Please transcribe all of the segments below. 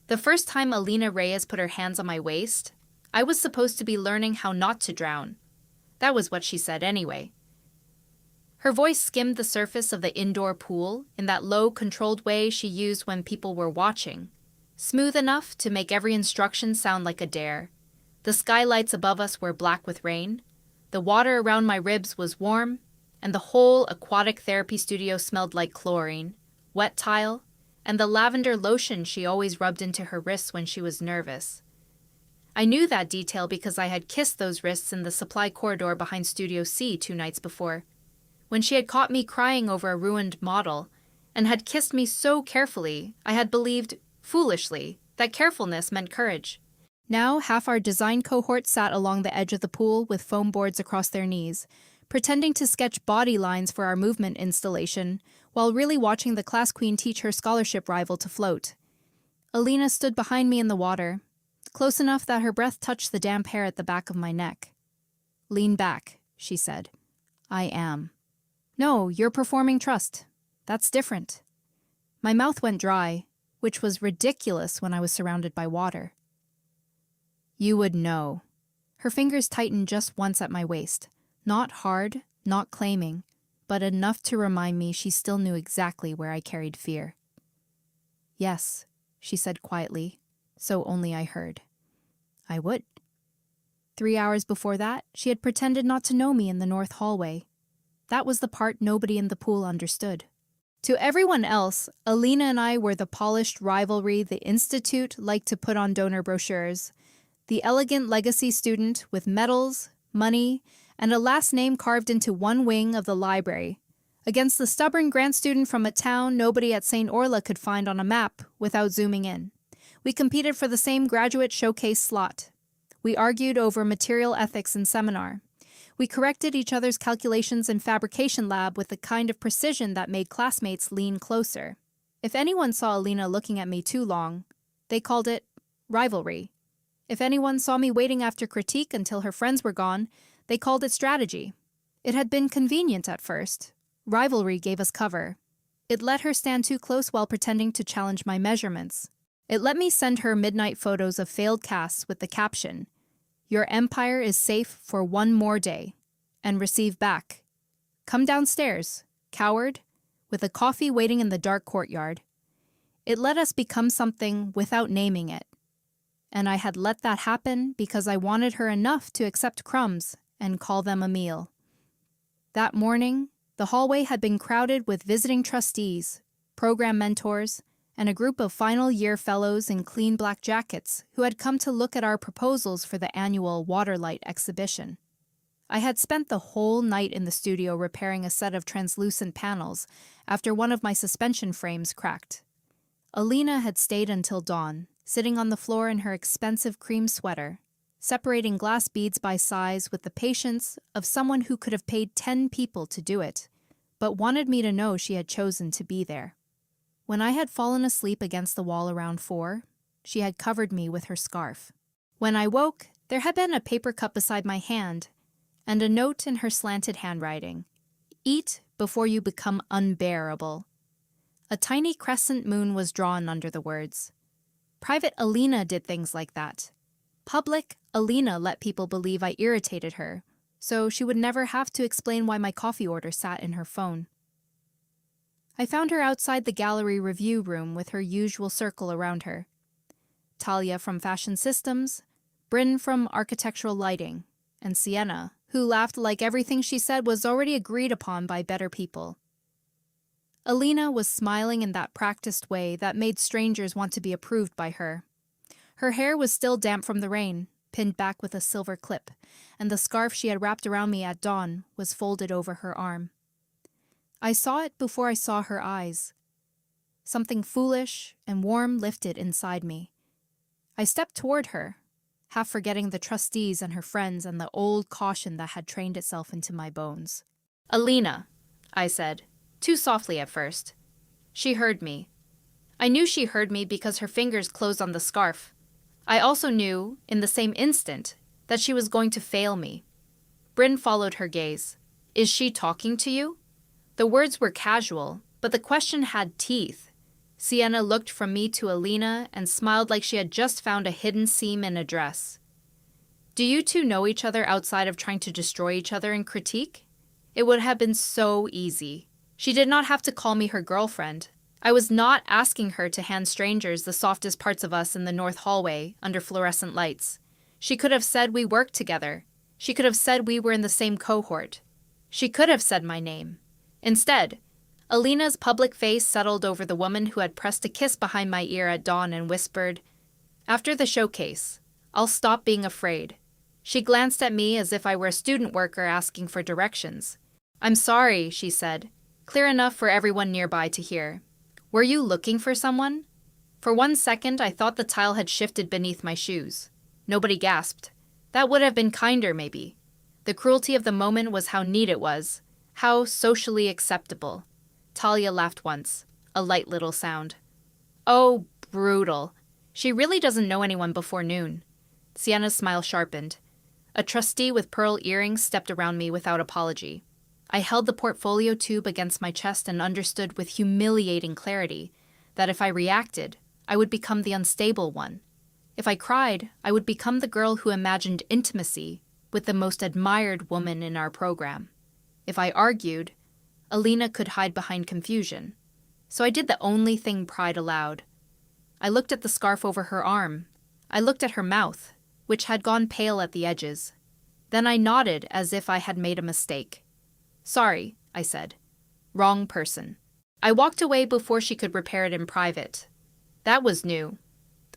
The first time Alina Reyes put her hands on my waist, I was supposed to be learning how not to drown. That was what she said anyway. Her voice skimmed the surface of the indoor pool in that low, controlled way she used when people were watching, smooth enough to make every instruction sound like a dare. The skylights above us were black with rain, the water around my ribs was warm, and the whole aquatic therapy studio smelled like chlorine, wet tile, and the lavender lotion she always rubbed into her wrists when she was nervous. I knew that detail because I had kissed those wrists in the supply corridor behind Studio C 2 nights before, when she had caught me crying over a ruined model, and had kissed me so carefully I had believed, foolishly, that carefulness meant courage. Now half our design cohort sat along the edge of the pool with foam boards across their knees, pretending to sketch body lines for our movement installation, while really watching the class queen teach her scholarship rival to float. Alina stood behind me in the water, close enough that her breath touched the damp hair at the back of my neck. "Lean back," she said. "I am." "No, you're performing trust. That's different." My mouth went dry, which was ridiculous when I was surrounded by water. "You would know." Her fingers tightened just once at my waist, not hard, not claiming, but enough to remind me she still knew exactly where I carried fear. "Yes," she said quietly, so only I heard. I would. 3 hours before that, she had pretended not to know me in the north hallway. That was the part nobody in the pool understood. To everyone else, Alina and I were the polished rivalry the Institute liked to put on donor brochures, the elegant legacy student with medals, money, and a last name carved into one wing of the library, against the stubborn grant student from a town nobody at Saint Orla could find on a map without zooming in. We competed for the same graduate showcase slot. We argued over material ethics in seminar. We corrected each other's calculations in fabrication lab with the kind of precision that made classmates lean closer. If anyone saw Alina looking at me too long, they called it rivalry. If anyone saw me waiting after critique until her friends were gone, they called it strategy. It had been convenient at first. Rivalry gave us cover. It let her stand too close while pretending to challenge my measurements. It let me send her midnight photos of failed casts with the caption, "Your empire is safe for one more day," and receive back, "Come downstairs, coward," with a coffee waiting in the dark courtyard. It let us become something without naming it. And I had let that happen because I wanted her enough to accept crumbs and call them a meal. That morning, the hallway had been crowded with visiting trustees, program mentors, and a group of final-year fellows in clean black jackets who had come to look at our proposals for the annual Waterlight exhibition. I had spent the whole night in the studio repairing a set of translucent panels after one of my suspension frames cracked. Alina had stayed until dawn, sitting on the floor in her expensive cream sweater, separating glass beads by size with the patience of someone who could have paid 10 people to do it, but wanted me to know she had chosen to be there. When I had fallen asleep against the wall around 4, she had covered me with her scarf. When I woke, there had been a paper cup beside my hand, and a note in her slanted handwriting. "Eat before you become unbearable." A tiny crescent moon was drawn under the words. Private Alina did things like that. Public Alina let people believe I irritated her, so she would never have to explain why my coffee order sat in her phone. I found her outside the gallery review room with her usual circle around her. Talia from Fashion Systems, Bryn from Architectural Lighting, and Sienna, who laughed like everything she said was already agreed upon by better people. Alina was smiling in that practiced way that made strangers want to be approved by her. Her hair was still damp from the rain, pinned back with a silver clip, and the scarf she had wrapped around me at dawn was folded over her arm. I saw it before I saw her eyes. Something foolish and warm lifted inside me. I stepped toward her, half forgetting the trustees and her friends and the old caution that had trained itself into my bones. "Alina," I said, too softly at first. She heard me. I knew she heard me because her fingers closed on the scarf. I also knew, in the same instant, that she was going to fail me. Bryn followed her gaze. "Is she talking to you?" The words were casual, but the question had teeth. Sienna looked from me to Alina and smiled like she had just found a hidden seam in a dress. Do you two know each other outside of trying to destroy each other in critique? It would have been so easy. She did not have to call me her girlfriend. I was not asking her to hand strangers the softest parts of us in the north hallway under fluorescent lights. She could have said we worked together. She could have said we were in the same cohort. She could have said my name. Instead, Alina's public face settled over the woman who had pressed a kiss behind my ear at dawn and whispered, "After the showcase, I'll stop being afraid." She glanced at me as if I were a student worker asking for directions. "I'm sorry," she said, clear enough for everyone nearby to hear. "Were you looking for someone?" For 1 second, I thought the tile had shifted beneath my shoes. Nobody gasped. That would have been kinder, maybe. The cruelty of the moment was how neat it was, how socially acceptable. Talia laughed once, a light little sound. "Oh, brutal. She really doesn't know anyone before noon." Sienna's smile sharpened. A trustee with pearl earrings stepped around me without apology. I held the portfolio tube against my chest and understood with humiliating clarity that if I reacted, I would become the unstable one. If I cried, I would become the girl who imagined intimacy with the most admired woman in our program. If I argued, Alina could hide behind confusion. So I did the only thing pride allowed. I looked at the scarf over her arm. I looked at her mouth, which had gone pale at the edges. Then I nodded as if I had made a mistake. "Sorry," I said. "Wrong person." I walked away before she could repair it in private. That was new.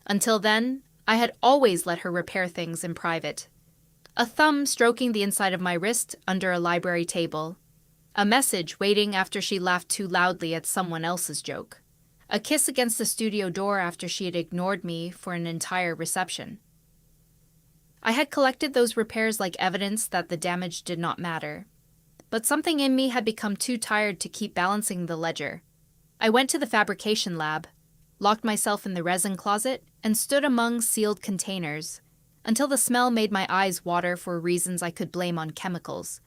Until then, I had always let her repair things in private. A thumb stroking the inside of my wrist under a library table. A message waiting after she laughed too loudly at someone else's joke. A kiss against the studio door after she had ignored me for an entire reception. I had collected those repairs like evidence that the damage did not matter. But something in me had become too tired to keep balancing the ledger. I went to the fabrication lab, locked myself in the resin closet, and stood among sealed containers, until the smell made my eyes water for reasons I could blame on chemicals.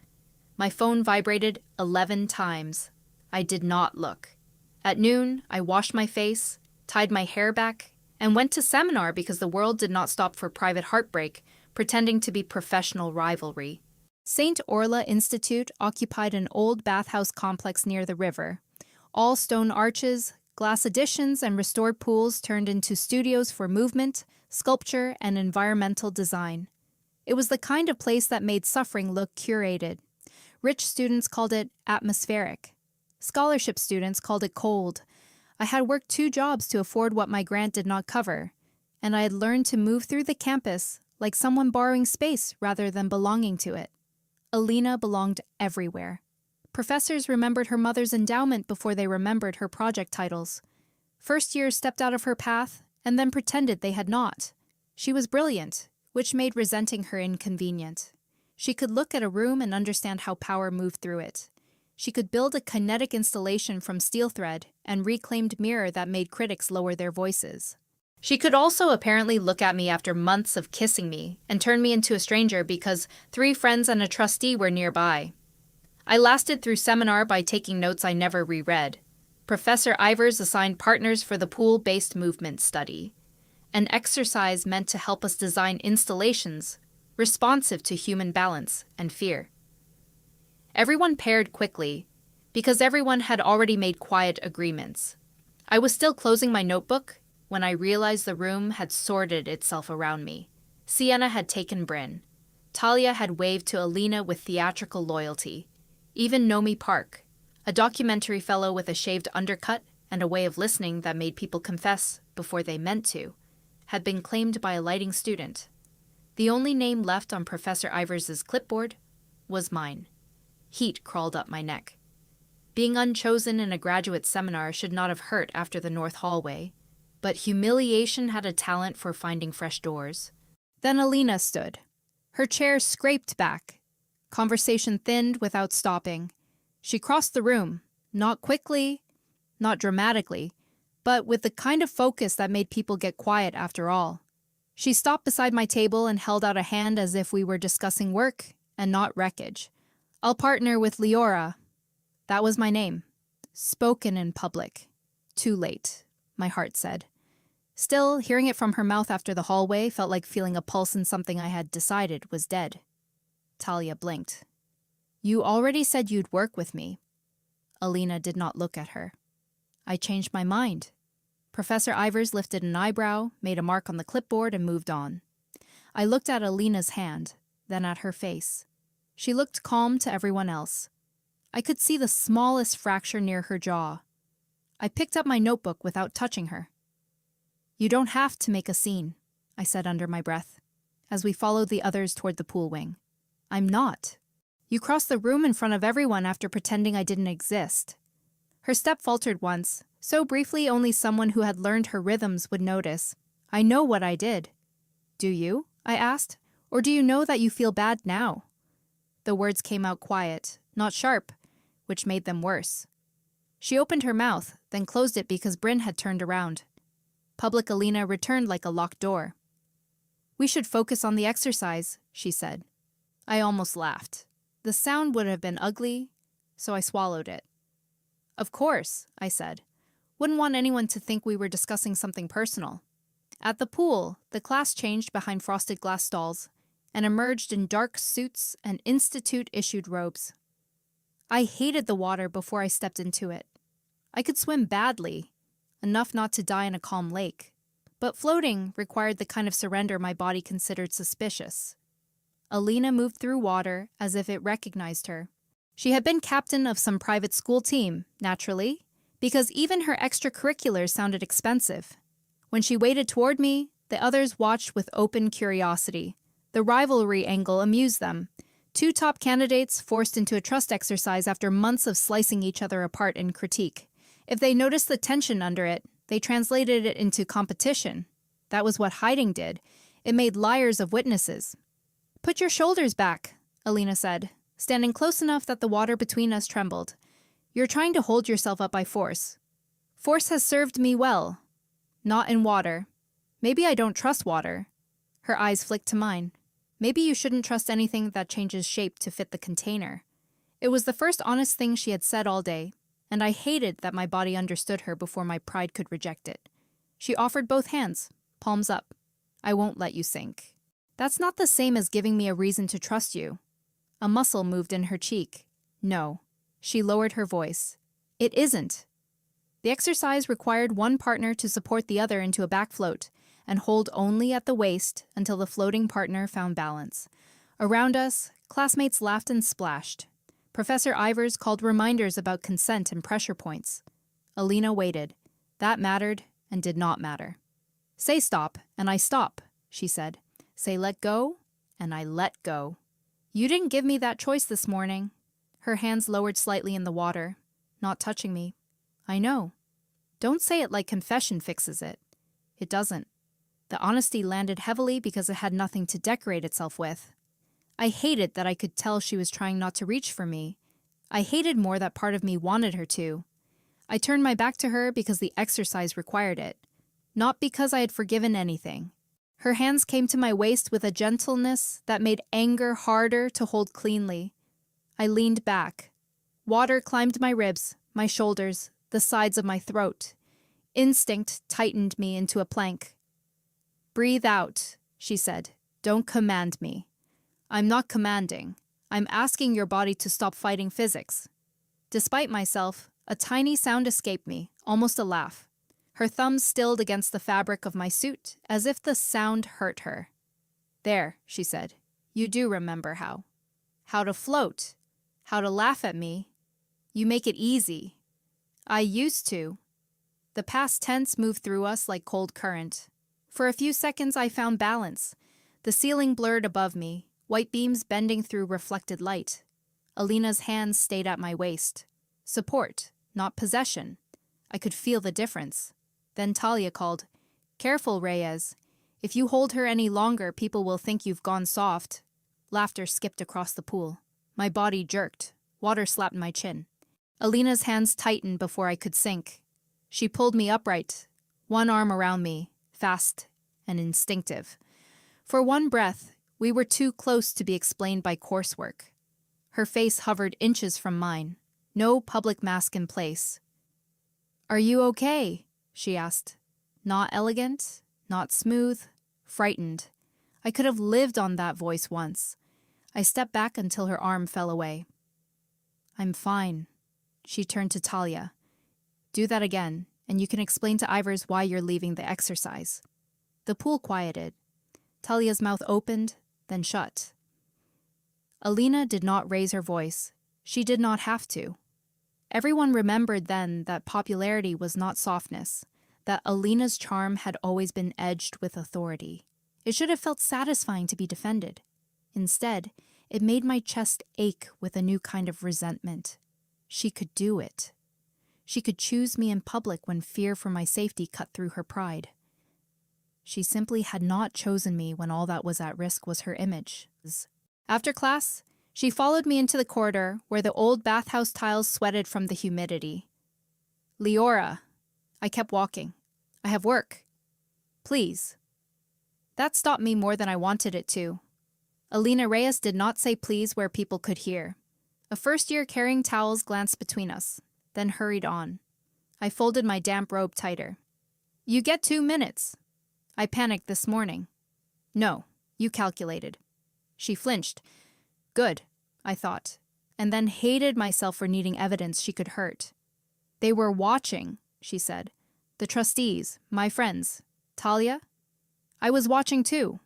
My phone vibrated 11 times. I did not look. At noon, I washed my face, tied my hair back, and went to seminar because the world did not stop for private heartbreak, pretending to be professional rivalry. Saint Orla Institute occupied an old bathhouse complex near the river. All stone arches, glass additions, and restored pools turned into studios for movement, sculpture, and environmental design. It was the kind of place that made suffering look curated. Rich students called it atmospheric. Scholarship students called it cold. I had worked 2 jobs to afford what my grant did not cover, and I had learned to move through the campus like someone borrowing space rather than belonging to it. Alina belonged everywhere. Professors remembered her mother's endowment before they remembered her project titles. First years stepped out of her path and then pretended they had not. She was brilliant, which made resenting her inconvenient. She could look at a room and understand how power moved through it. She could build a kinetic installation from steel thread and reclaimed mirror that made critics lower their voices. She could also apparently look at me after months of kissing me and turn me into a stranger because 3 friends and a trustee were nearby. I lasted through seminar by taking notes I never reread. Professor Ivers assigned partners for the pool-based movement study, an exercise meant to help us design installations responsive to human balance and fear. Everyone paired quickly, because everyone had already made quiet agreements. I was still closing my notebook when I realized the room had sorted itself around me. Sienna had taken Bryn. Talia had waved to Alina with theatrical loyalty. Even Nomi Park, a documentary fellow with a shaved undercut and a way of listening that made people confess before they meant to, had been claimed by a lighting student. The only name left on Professor Ivers's clipboard was mine. Heat crawled up my neck. Being unchosen in a graduate seminar should not have hurt after the north hallway, but humiliation had a talent for finding fresh doors. Then Alina stood. Her chair scraped back. Conversation thinned without stopping. She crossed the room, not quickly, not dramatically, but with the kind of focus that made people get quiet after all. She stopped beside my table and held out a hand as if we were discussing work and not wreckage. "I'll partner with Liora." That was my name. Spoken in public. Too late. my heart said. Still, hearing it from her mouth after the hallway felt like feeling a pulse in something I had decided was dead. Talia blinked. You already said you'd work with me. Alina did not look at her. I changed my mind. Professor Ivers lifted an eyebrow, made a mark on the clipboard, and moved on. I looked at Alina's hand, then at her face. She looked calm to everyone else. I could see the smallest fracture near her jaw. I picked up my notebook without touching her. You don't have to make a scene, I said under my breath, as we followed the others toward the pool wing. I'm not. You crossed the room in front of everyone after pretending I didn't exist. Her step faltered once, so briefly only someone who had learned her rhythms would notice. I know what I did. Do you? I asked. Or do you know that you feel bad now? The words came out quiet, not sharp, which made them worse. She opened her mouth, then closed it because Bryn had turned around. Public Alina returned like a locked door. We should focus on the exercise, she said. I almost laughed. The sound would have been ugly, so I swallowed it. Of course, I said. Wouldn't want anyone to think we were discussing something personal. At the pool, the class changed behind frosted glass stalls and emerged in dark suits and institute-issued robes. I hated the water before I stepped into it. I could swim badly, enough not to die in a calm lake, but floating required the kind of surrender my body considered suspicious. Alina moved through water as if it recognized her. She had been captain of some private school team, naturally, because even her extracurriculars sounded expensive. When she waded toward me, the others watched with open curiosity. The rivalry angle amused them. Two top candidates forced into a trust exercise after months of slicing each other apart in critique. If they noticed the tension under it, they translated it into competition. That was what hiding did. It made liars of witnesses. Put your shoulders back, Alina said, standing close enough that the water between us trembled. You're trying to hold yourself up by force. Force has served me well. Not in water. Maybe I don't trust water. Her eyes flicked to mine. Maybe you shouldn't trust anything that changes shape to fit the container. It was the first honest thing she had said all day, and I hated that my body understood her before my pride could reject it. She offered both hands, palms up. I won't let you sink. That's not the same as giving me a reason to trust you. A muscle moved in her cheek. No. She lowered her voice. It isn't. The exercise required one partner to support the other into a back float and hold only at the waist until the floating partner found balance. Around us, classmates laughed and splashed. Professor Ivers called reminders about consent and pressure points. Alina waited. That mattered and did not matter. Say stop, and I stop, she said. Say let go, and I let go. You didn't give me that choice this morning. Her hands lowered slightly in the water, not touching me. I know. Don't say it like confession fixes it. It doesn't. The honesty landed heavily because it had nothing to decorate itself with. I hated that I could tell she was trying not to reach for me. I hated more that part of me wanted her to. I turned my back to her because the exercise required it, not because I had forgiven anything. Her hands came to my waist with a gentleness that made anger harder to hold cleanly. I leaned back. Water climbed my ribs, my shoulders, the sides of my throat. Instinct tightened me into a plank. Breathe out, she said. Don't command me. I'm not commanding. I'm asking your body to stop fighting physics. Despite myself, a tiny sound escaped me, almost a laugh. Her thumbs stilled against the fabric of my suit, as if the sound hurt her. There, she said. You do remember how. How to float. How to laugh at me. You make it easy. I used to. The past tense moved through us like cold current. For a few seconds I found balance. The ceiling blurred above me, white beams bending through reflected light. Alina's hands stayed at my waist. Support, not possession. I could feel the difference. Then Talia called, Careful, Reyes. If you hold her any longer, people will think you've gone soft. Laughter skipped across the pool. My body jerked. Water slapped my chin. Alina's hands tightened before I could sink. She pulled me upright, one arm around me, fast and instinctive. For one breath, we were too close to be explained by coursework. Her face hovered inches from mine. No public mask in place. Are you okay? she asked. Not elegant, not smooth, frightened. I could have lived on that voice once. I stepped back until her arm fell away. I'm fine. She turned to Talia. Do that again, and you can explain to Ivers why you're leaving the exercise. The pool quieted. Talia's mouth opened, then shut. Alina did not raise her voice. She did not have to. Everyone remembered then that popularity was not softness, that Alina's charm had always been edged with authority. It should have felt satisfying to be defended. Instead, it made my chest ache with a new kind of resentment. She could do it. She could choose me in public when fear for my safety cut through her pride. She simply had not chosen me when all that was at risk was her image. After class, she followed me into the corridor where the old bathhouse tiles sweated from the humidity. Liora, I kept walking. I have work. Please. That stopped me more than I wanted it to. Alina Reyes did not say please where people could hear. A first-year carrying towels glanced between us, then hurried on. I folded my damp robe tighter. You get 2 minutes. I panicked this morning. No, you calculated. She flinched. Good, I thought, and then hated myself for needing evidence she could hurt. They were watching, she said. The trustees, my friends. Talia? I was watching too.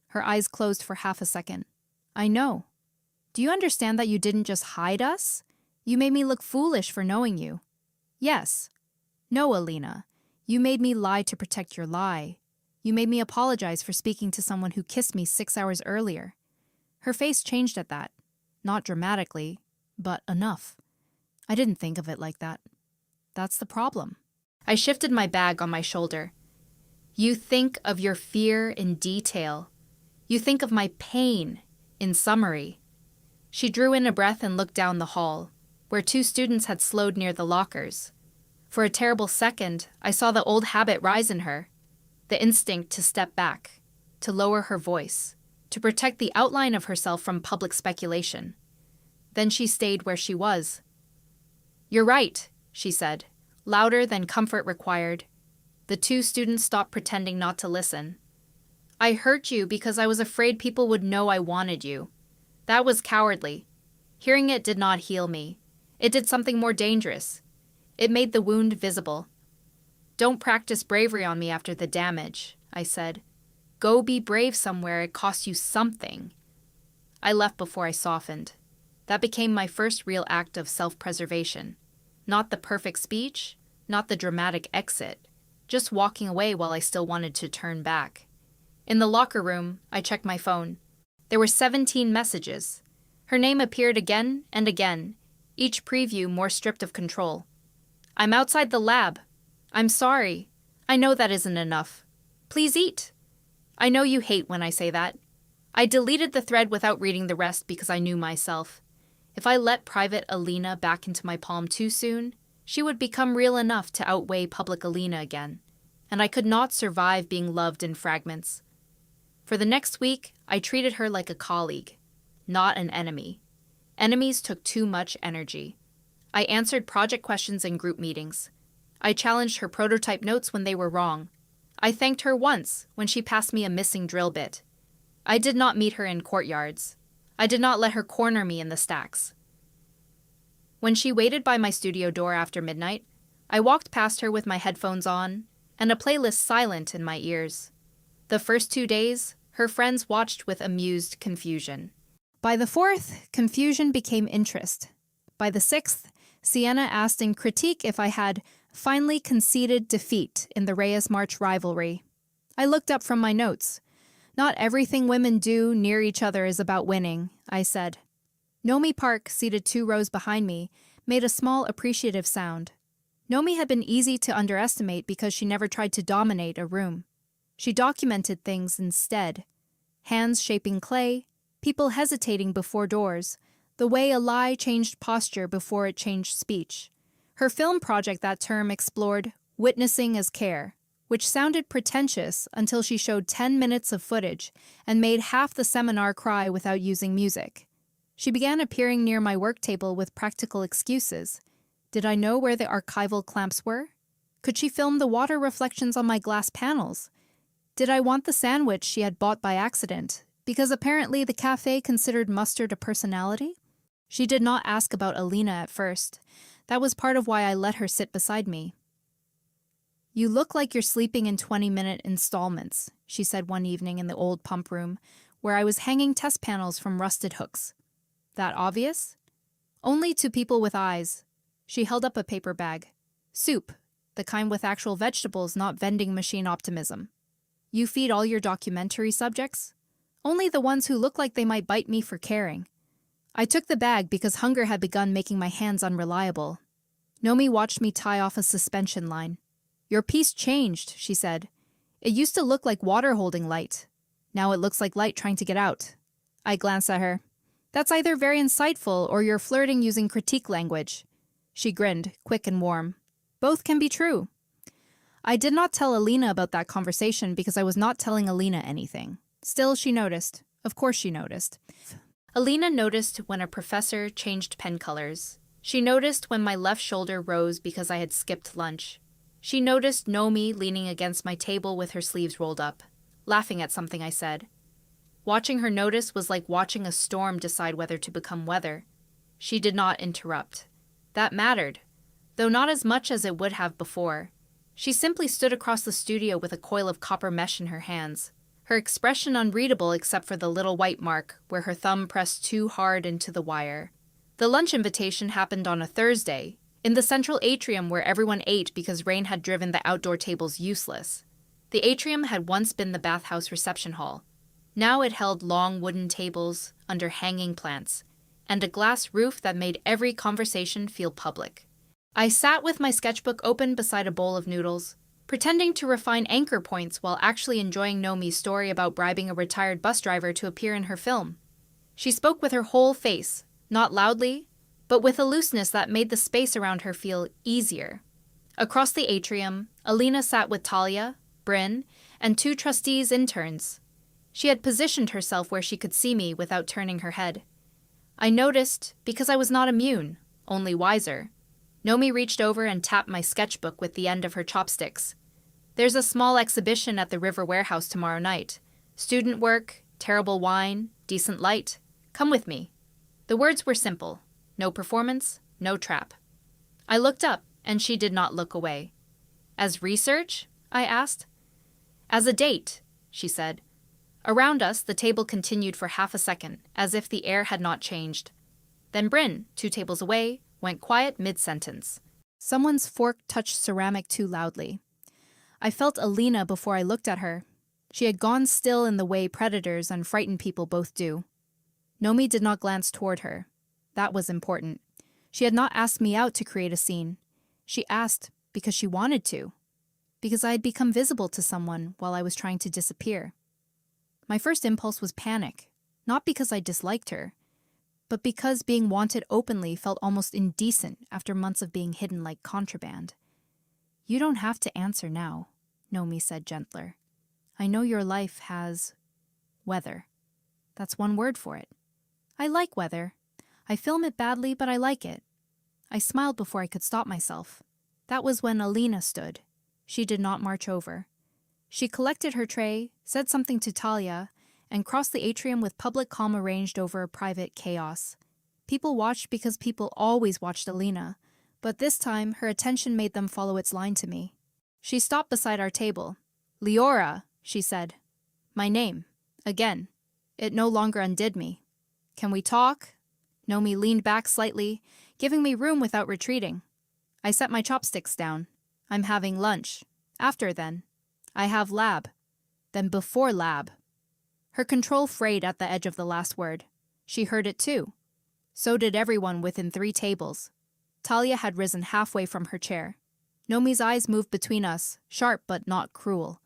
Her eyes closed for half a second. I know. Do you understand that you didn't just hide us? You made me look foolish for knowing you. Yes. No, Alina. You made me lie to protect your lie. You made me apologize for speaking to someone who kissed me 6 hours earlier. Her face changed at that. Not dramatically, but enough. I didn't think of it like that. That's the problem. I shifted my bag on my shoulder. You think of your fear in detail. You think of my pain in summary. She drew in a breath and looked down the hall, where 2 students had slowed near the lockers. For a terrible second, I saw the old habit rise in her, the instinct to step back, to lower her voice, to protect the outline of herself from public speculation. Then she stayed where she was. You're right, she said, louder than comfort required. The 2 students stopped pretending not to listen. I hurt you because I was afraid people would know I wanted you. That was cowardly. Hearing it did not heal me. It did something more dangerous. It made the wound visible. Don't practice bravery on me after the damage, I said. Go be brave somewhere it costs you something. I left before I softened. That became my first real act of self-preservation. Not the perfect speech, not the dramatic exit, just walking away while I still wanted to turn back. In the locker room, I checked my phone. There were 17 messages. Her name appeared again and again, each preview more stripped of control. I'm outside the lab. I'm sorry. I know that isn't enough. Please eat. I know you hate when I say that. I deleted the thread without reading the rest because I knew myself. If I let private Alina back into my palm too soon, she would become real enough to outweigh public Alina again, and I could not survive being loved in fragments. For the next week, I treated her like a colleague, not an enemy. Enemies took too much energy. I answered project questions in group meetings. I challenged her prototype notes when they were wrong. I thanked her once when she passed me a missing drill bit. I did not meet her in courtyards. I did not let her corner me in the stacks. When she waited by my studio door after midnight, I walked past her with my headphones on and a playlist silent in my ears. The first 2 days, her friends watched with amused confusion. By the 4th, confusion became interest. By the 6th, Sienna asked in critique if I had finally conceded defeat in the Reyes March rivalry. I looked up from my notes. Not everything women do near each other is about winning, I said. Nomi Park, seated 2 rows behind me, made a small appreciative sound. Nomi had been easy to underestimate because she never tried to dominate a room. She documented things instead. Hands shaping clay, people hesitating before doors, the way a lie changed posture before it changed speech. Her film project that term explored witnessing as care, which sounded pretentious until she showed 10 minutes of footage and made half the seminar cry without using music. She began appearing near my work table with practical excuses. Did I know where the archival clamps were? Could she film the water reflections on my glass panels? Did I want the sandwich she had bought by accident, because apparently the cafe considered mustard a personality? She did not ask about Alina at first. That was part of why I let her sit beside me. "You look like you're sleeping in 20-minute installments," she said one evening in the old pump room, where I was hanging test panels from rusted hooks. "That obvious?" "Only to people with eyes." She held up a paper bag. "Soup, the kind with actual vegetables, not vending machine optimism." "You feed all your documentary subjects?" "Only the ones who look like they might bite me for caring." I took the bag because hunger had begun making my hands unreliable. Nomi watched me tie off a suspension line. "Your piece changed," she said. "It used to look like water holding light. Now it looks like light trying to get out." I glanced at her. "That's either very insightful or you're flirting using critique language." She grinned, quick and warm. "Both can be true." I did not tell Alina about that conversation because I was not telling Alina anything. Still, she noticed. Of course she noticed. Alina noticed when a professor changed pen colors. She noticed when my left shoulder rose because I had skipped lunch. She noticed Nomi leaning against my table with her sleeves rolled up, laughing at something I said. Watching her notice was like watching a storm decide whether to become weather. She did not interrupt. That mattered, though not as much as it would have before. She simply stood across the studio with a coil of copper mesh in her hands, her expression unreadable except for the little white mark where her thumb pressed too hard into the wire. The lunch invitation happened on a Thursday, in the central atrium where everyone ate because rain had driven the outdoor tables useless. The atrium had once been the bathhouse reception hall. Now it held long wooden tables under hanging plants, and a glass roof that made every conversation feel public. I sat with my sketchbook open beside a bowl of noodles, pretending to refine anchor points while actually enjoying Nomi's story about bribing a retired bus driver to appear in her film. She spoke with her whole face, not loudly, but with a looseness that made the space around her feel easier. Across the atrium, Alina sat with Talia, Bryn, and 2 trustees' interns. She had positioned herself where she could see me without turning her head. I noticed because I was not immune, only wiser. Nomi reached over and tapped my sketchbook with the end of her chopsticks. "There's a small exhibition at the River Warehouse tomorrow night. Student work, terrible wine, decent light. Come with me." The words were simple. No performance, no trap. I looked up, and she did not look away. "As research?" I asked. "As a date," she said. Around us, the table continued for half a second, as if the air had not changed. Then Bryn, 2 tables away, went quiet mid-sentence. Someone's fork touched ceramic too loudly. I felt Alina before I looked at her. She had gone still in the way predators and frightened people both do. Nomi did not glance toward her. That was important. She had not asked me out to create a scene. She asked because she wanted to. Because I had become visible to someone while I was trying to disappear. My first impulse was panic, not because I disliked her, but because being wanted openly felt almost indecent after months of being hidden like contraband. "You don't have to answer now," Nomi said gentler. "I know your life has weather. That's one word for it. I like weather. I film it badly, but I like it." I smiled before I could stop myself. That was when Alina stood. She did not march over. She collected her tray, said something to Talia, and crossed the atrium with public calm arranged over a private chaos. People watched because people always watched Alina, but this time her attention made them follow its line to me. She stopped beside our table. "Liora," she said. My name. Again. It no longer undid me. "Can we talk?" Nomi leaned back slightly, giving me room without retreating. I set my chopsticks down. "I'm having lunch. After then. I have lab. Then before lab." Her control frayed at the edge of the last word. She heard it too. So did everyone within 3 tables. Talia had risen halfway from her chair. Nomi's eyes moved between us, sharp but not cruel.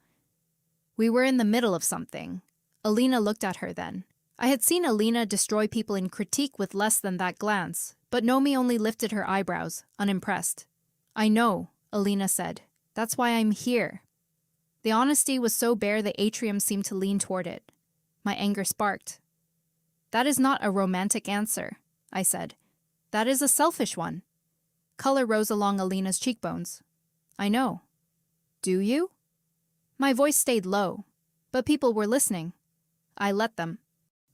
We were in the middle of something. Alina looked at her then. I had seen Alina destroy people in critique with less than that glance, but Nomi only lifted her eyebrows, unimpressed. "I know," Alina said. "That's why I'm here." The honesty was so bare the atrium seemed to lean toward it. My anger sparked. "That is not a romantic answer," I said. "That is a selfish one." Color rose along Alina's cheekbones. I know. Do you? My voice stayed low, but people were listening. I let them.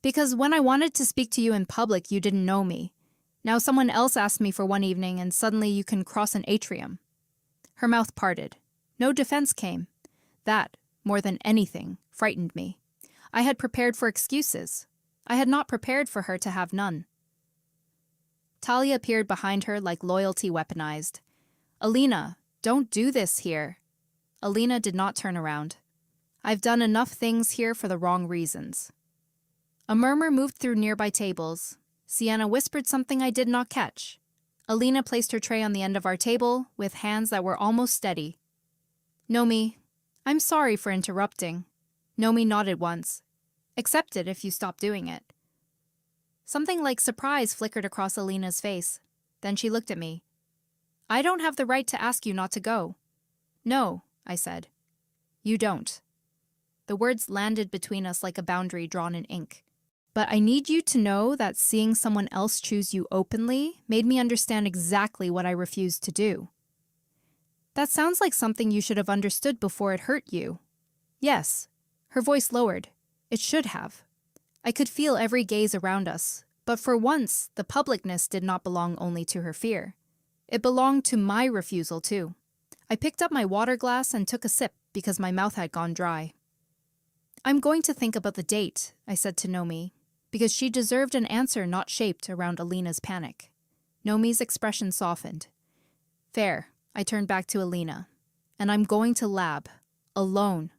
Because when I wanted to speak to you in public, you didn't know me. Now someone else asked me for one evening and suddenly you can cross an atrium. Her mouth parted. No defense came. That, more than anything, frightened me. I had prepared for excuses. I had not prepared for her to have none. Talia appeared behind her like loyalty weaponized. Alina, don't do this here. Alina did not turn around. I've done enough things here for the wrong reasons. A murmur moved through nearby tables. Sienna whispered something I did not catch. Alina placed her tray on the end of our table with hands that were almost steady. Nomi, I'm sorry for interrupting. Nomi nodded once. Accept it if you stop doing it. Something like surprise flickered across Alina's face. Then she looked at me. I don't have the right to ask you not to go. No, I said. You don't. The words landed between us like a boundary drawn in ink. But I need you to know that seeing someone else choose you openly made me understand exactly what I refused to do. That sounds like something you should have understood before it hurt you. Yes. Her voice lowered. It should have. I could feel every gaze around us, but for once, the publicness did not belong only to her fear. It belonged to my refusal, too. I picked up my water glass and took a sip because my mouth had gone dry. I'm going to think about the date, I said to Nomi, because she deserved an answer not shaped around Alina's panic. Nomi's expression softened. Fair, I turned back to Alina. And I'm going to lab. Alone.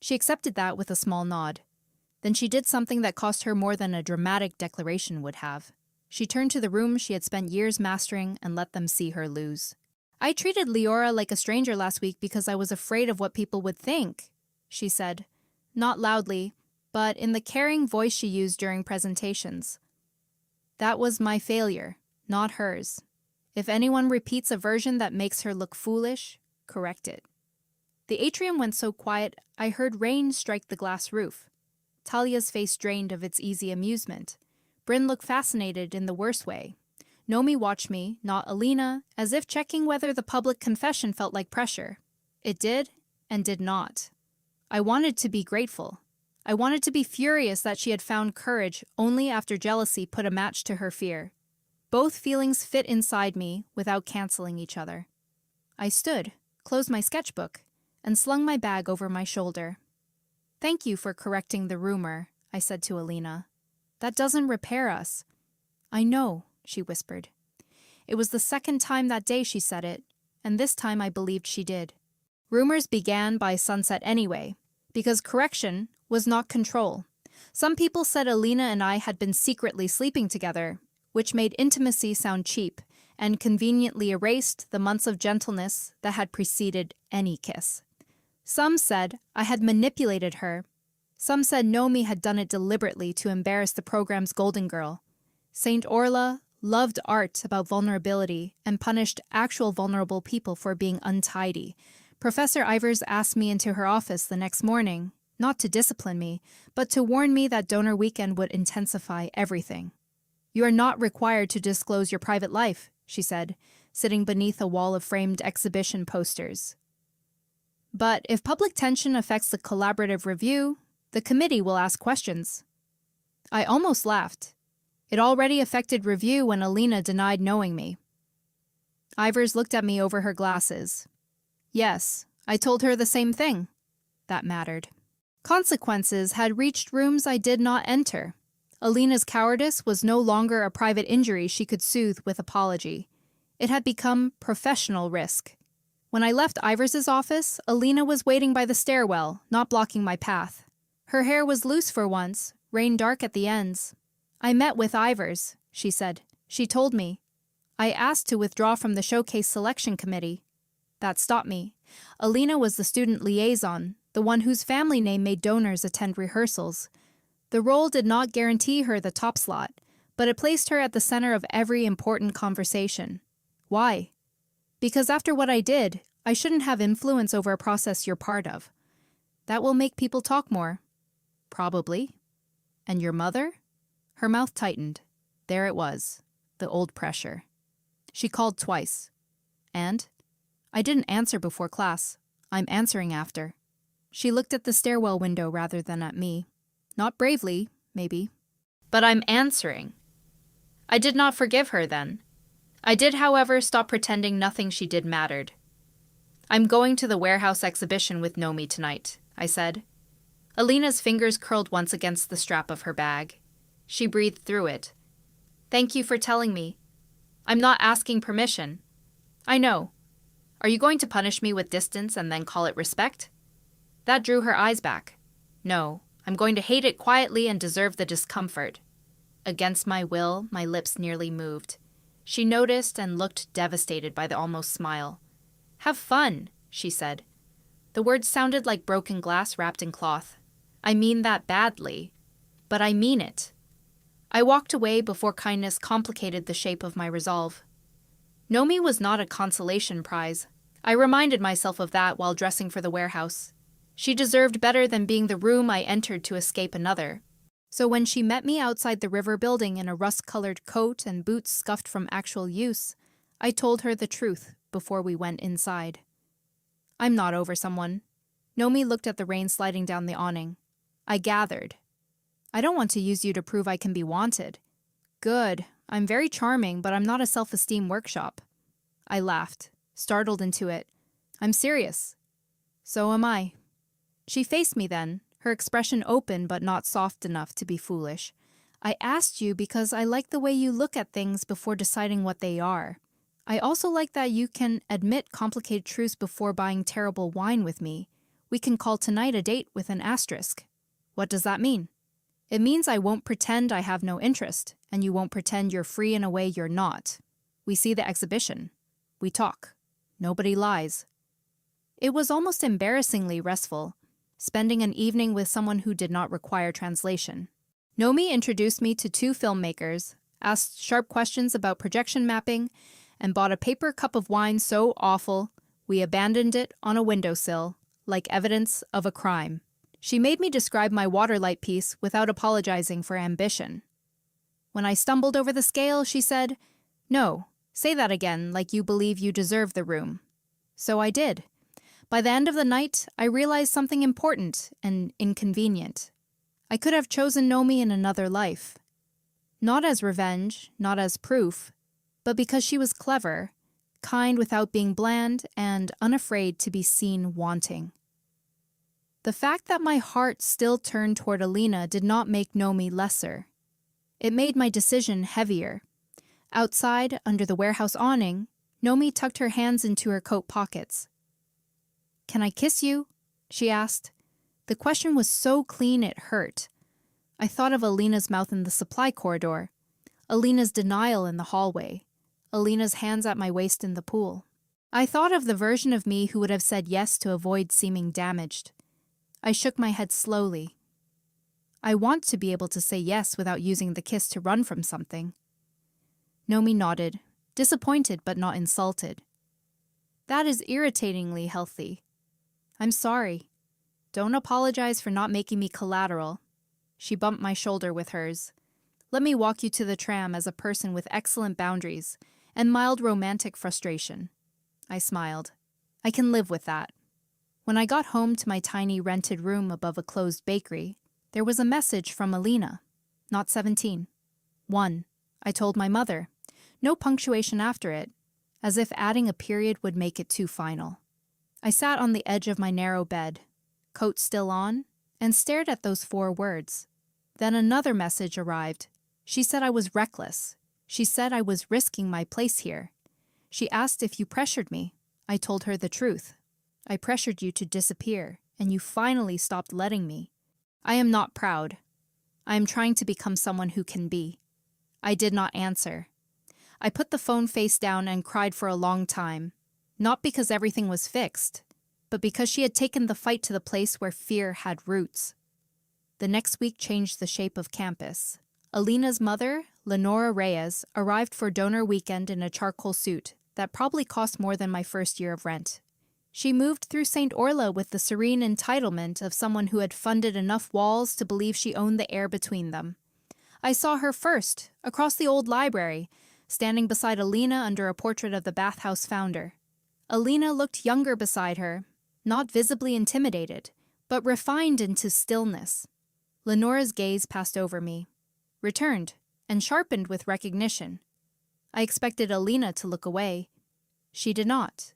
She accepted that with a small nod. Then she did something that cost her more than a dramatic declaration would have. She turned to the room she had spent years mastering and let them see her lose. I treated Liora like a stranger last week because I was afraid of what people would think, she said. Not loudly, but in the caring voice she used during presentations. That was my failure, not hers. If anyone repeats a version that makes her look foolish, correct it. The atrium went so quiet, I heard rain strike the glass roof. Talia's face drained of its easy amusement. Bryn looked fascinated in the worst way. Nomi watched me, not Alina, as if checking whether the public confession felt like pressure. It did, and did not. I wanted to be grateful. I wanted to be furious that she had found courage only after jealousy put a match to her fear. Both feelings fit inside me without canceling each other. I stood, closed my sketchbook, and slung my bag over my shoulder. Thank you for correcting the rumor, I said to Alina. That doesn't repair us. I know, she whispered. It was the second time that day she said it, and this time I believed she did. Rumors began by sunset anyway, because correction was not control. Some people said Alina and I had been secretly sleeping together, which made intimacy sound cheap and conveniently erased the months of gentleness that had preceded any kiss. Some said I had manipulated her. Some said Nomi had done it deliberately to embarrass the program's golden girl. Saint Orla loved art about vulnerability and punished actual vulnerable people for being untidy. Professor Ivers asked me into her office the next morning, not to discipline me, but to warn me that donor weekend would intensify everything. You are not required to disclose your private life, she said, sitting beneath a wall of framed exhibition posters. But if public tension affects the collaborative review, the committee will ask questions. I almost laughed. It already affected review when Alina denied knowing me. Ivers looked at me over her glasses. Yes, I told her the same thing. That mattered. Consequences had reached rooms I did not enter. Alina's cowardice was no longer a private injury she could soothe with apology. It had become professional risk. When I left Ivers's office, Alina was waiting by the stairwell, not blocking my path. Her hair was loose for once, rain dark at the ends. I met with Ivers, she said. She told me. I asked to withdraw from the showcase selection committee. That stopped me. Alina was the student liaison, the one whose family name made donors attend rehearsals. The role did not guarantee her the top slot, but it placed her at the center of every important conversation. Why? Because after what I did, I shouldn't have influence over a process you're part of. That will make people talk more. Probably. And your mother? Her mouth tightened. There it was, the old pressure. She called twice. And? I didn't answer before class. I'm answering after. She looked at the stairwell window rather than at me. Not bravely, maybe. But I'm answering. I did not forgive her then. I did, however, stop pretending nothing she did mattered. I'm going to the warehouse exhibition with Nomi tonight, I said. Alina's fingers curled once against the strap of her bag. She breathed through it. Thank you for telling me. I'm not asking permission. I know. Are you going to punish me with distance and then call it respect? That drew her eyes back. No, I'm going to hate it quietly and deserve the discomfort. Against my will, my lips nearly moved. She noticed and looked devastated by the almost smile. Have fun, she said. The words sounded like broken glass wrapped in cloth. I mean that badly, but I mean it. I walked away before kindness complicated the shape of my resolve. Nomi was not a consolation prize. I reminded myself of that while dressing for the warehouse. She deserved better than being the room I entered to escape another. So when she met me outside the river building in a rust-colored coat and boots scuffed from actual use, I told her the truth before we went inside. I'm not over someone. Nomi looked at the rain sliding down the awning. I gathered. I don't want to use you to prove I can be wanted. Good. I'm very charming, but I'm not a self-esteem workshop. I laughed, startled into it. I'm serious. So am I. She faced me then, her expression open but not soft enough to be foolish. I asked you because I like the way you look at things before deciding what they are. I also like that you can admit complicated truths before buying terrible wine with me. We can call tonight a date with an asterisk. What does that mean? It means I won't pretend I have no interest, and you won't pretend you're free in a way you're not. We see the exhibition. We talk. Nobody lies. It was almost embarrassingly restful, spending an evening with someone who did not require translation. Nomi introduced me to 2 filmmakers, asked sharp questions about projection mapping, and bought a paper cup of wine so awful we abandoned it on a windowsill, like evidence of a crime. She made me describe my waterlight piece without apologizing for ambition. When I stumbled over the scale, she said, "No, say that again like you believe you deserve the room." So I did. By the end of the night, I realized something important and inconvenient. I could have chosen Nomi in another life. Not as revenge, not as proof, but because she was clever, kind without being bland, and unafraid to be seen wanting. The fact that my heart still turned toward Alina did not make Nomi lesser. It made my decision heavier. Outside, under the warehouse awning, Nomi tucked her hands into her coat pockets. "Can I kiss you?" she asked. The question was so clean it hurt. I thought of Alina's mouth in the supply corridor, Alina's denial in the hallway, Alina's hands at my waist in the pool. I thought of the version of me who would have said yes to avoid seeming damaged. I shook my head slowly. I want to be able to say yes without using the kiss to run from something. Nomi nodded, disappointed but not insulted. That is irritatingly healthy. I'm sorry. Don't apologize for not making me collateral. She bumped my shoulder with hers. Let me walk you to the tram as a person with excellent boundaries and mild romantic frustration. I smiled. I can live with that. When I got home to my tiny rented room above a closed bakery, there was a message from Alina. Not 17. 1. I told my mother. No punctuation after it, as if adding a period would make it too final. I sat on the edge of my narrow bed, coat still on, and stared at those 4 words. Then another message arrived. She said I was reckless. She said I was risking my place here. She asked if you pressured me. I told her the truth. I pressured you to disappear, and you finally stopped letting me. I am not proud. I am trying to become someone who can be. I did not answer. I put the phone face down and cried for a long time, not because everything was fixed, but because she had taken the fight to the place where fear had roots. The next week changed the shape of campus. Alina's mother, Liora Reyes, arrived for donor weekend in a charcoal suit that probably cost more than my first year of rent. She moved through Saint Orla with the serene entitlement of someone who had funded enough walls to believe she owned the air between them. I saw her first, across the old library, standing beside Alina under a portrait of the bathhouse founder. Alina looked younger beside her, not visibly intimidated, but refined into stillness. Lenora's gaze passed over me, returned, and sharpened with recognition. I expected Alina to look away. She did not.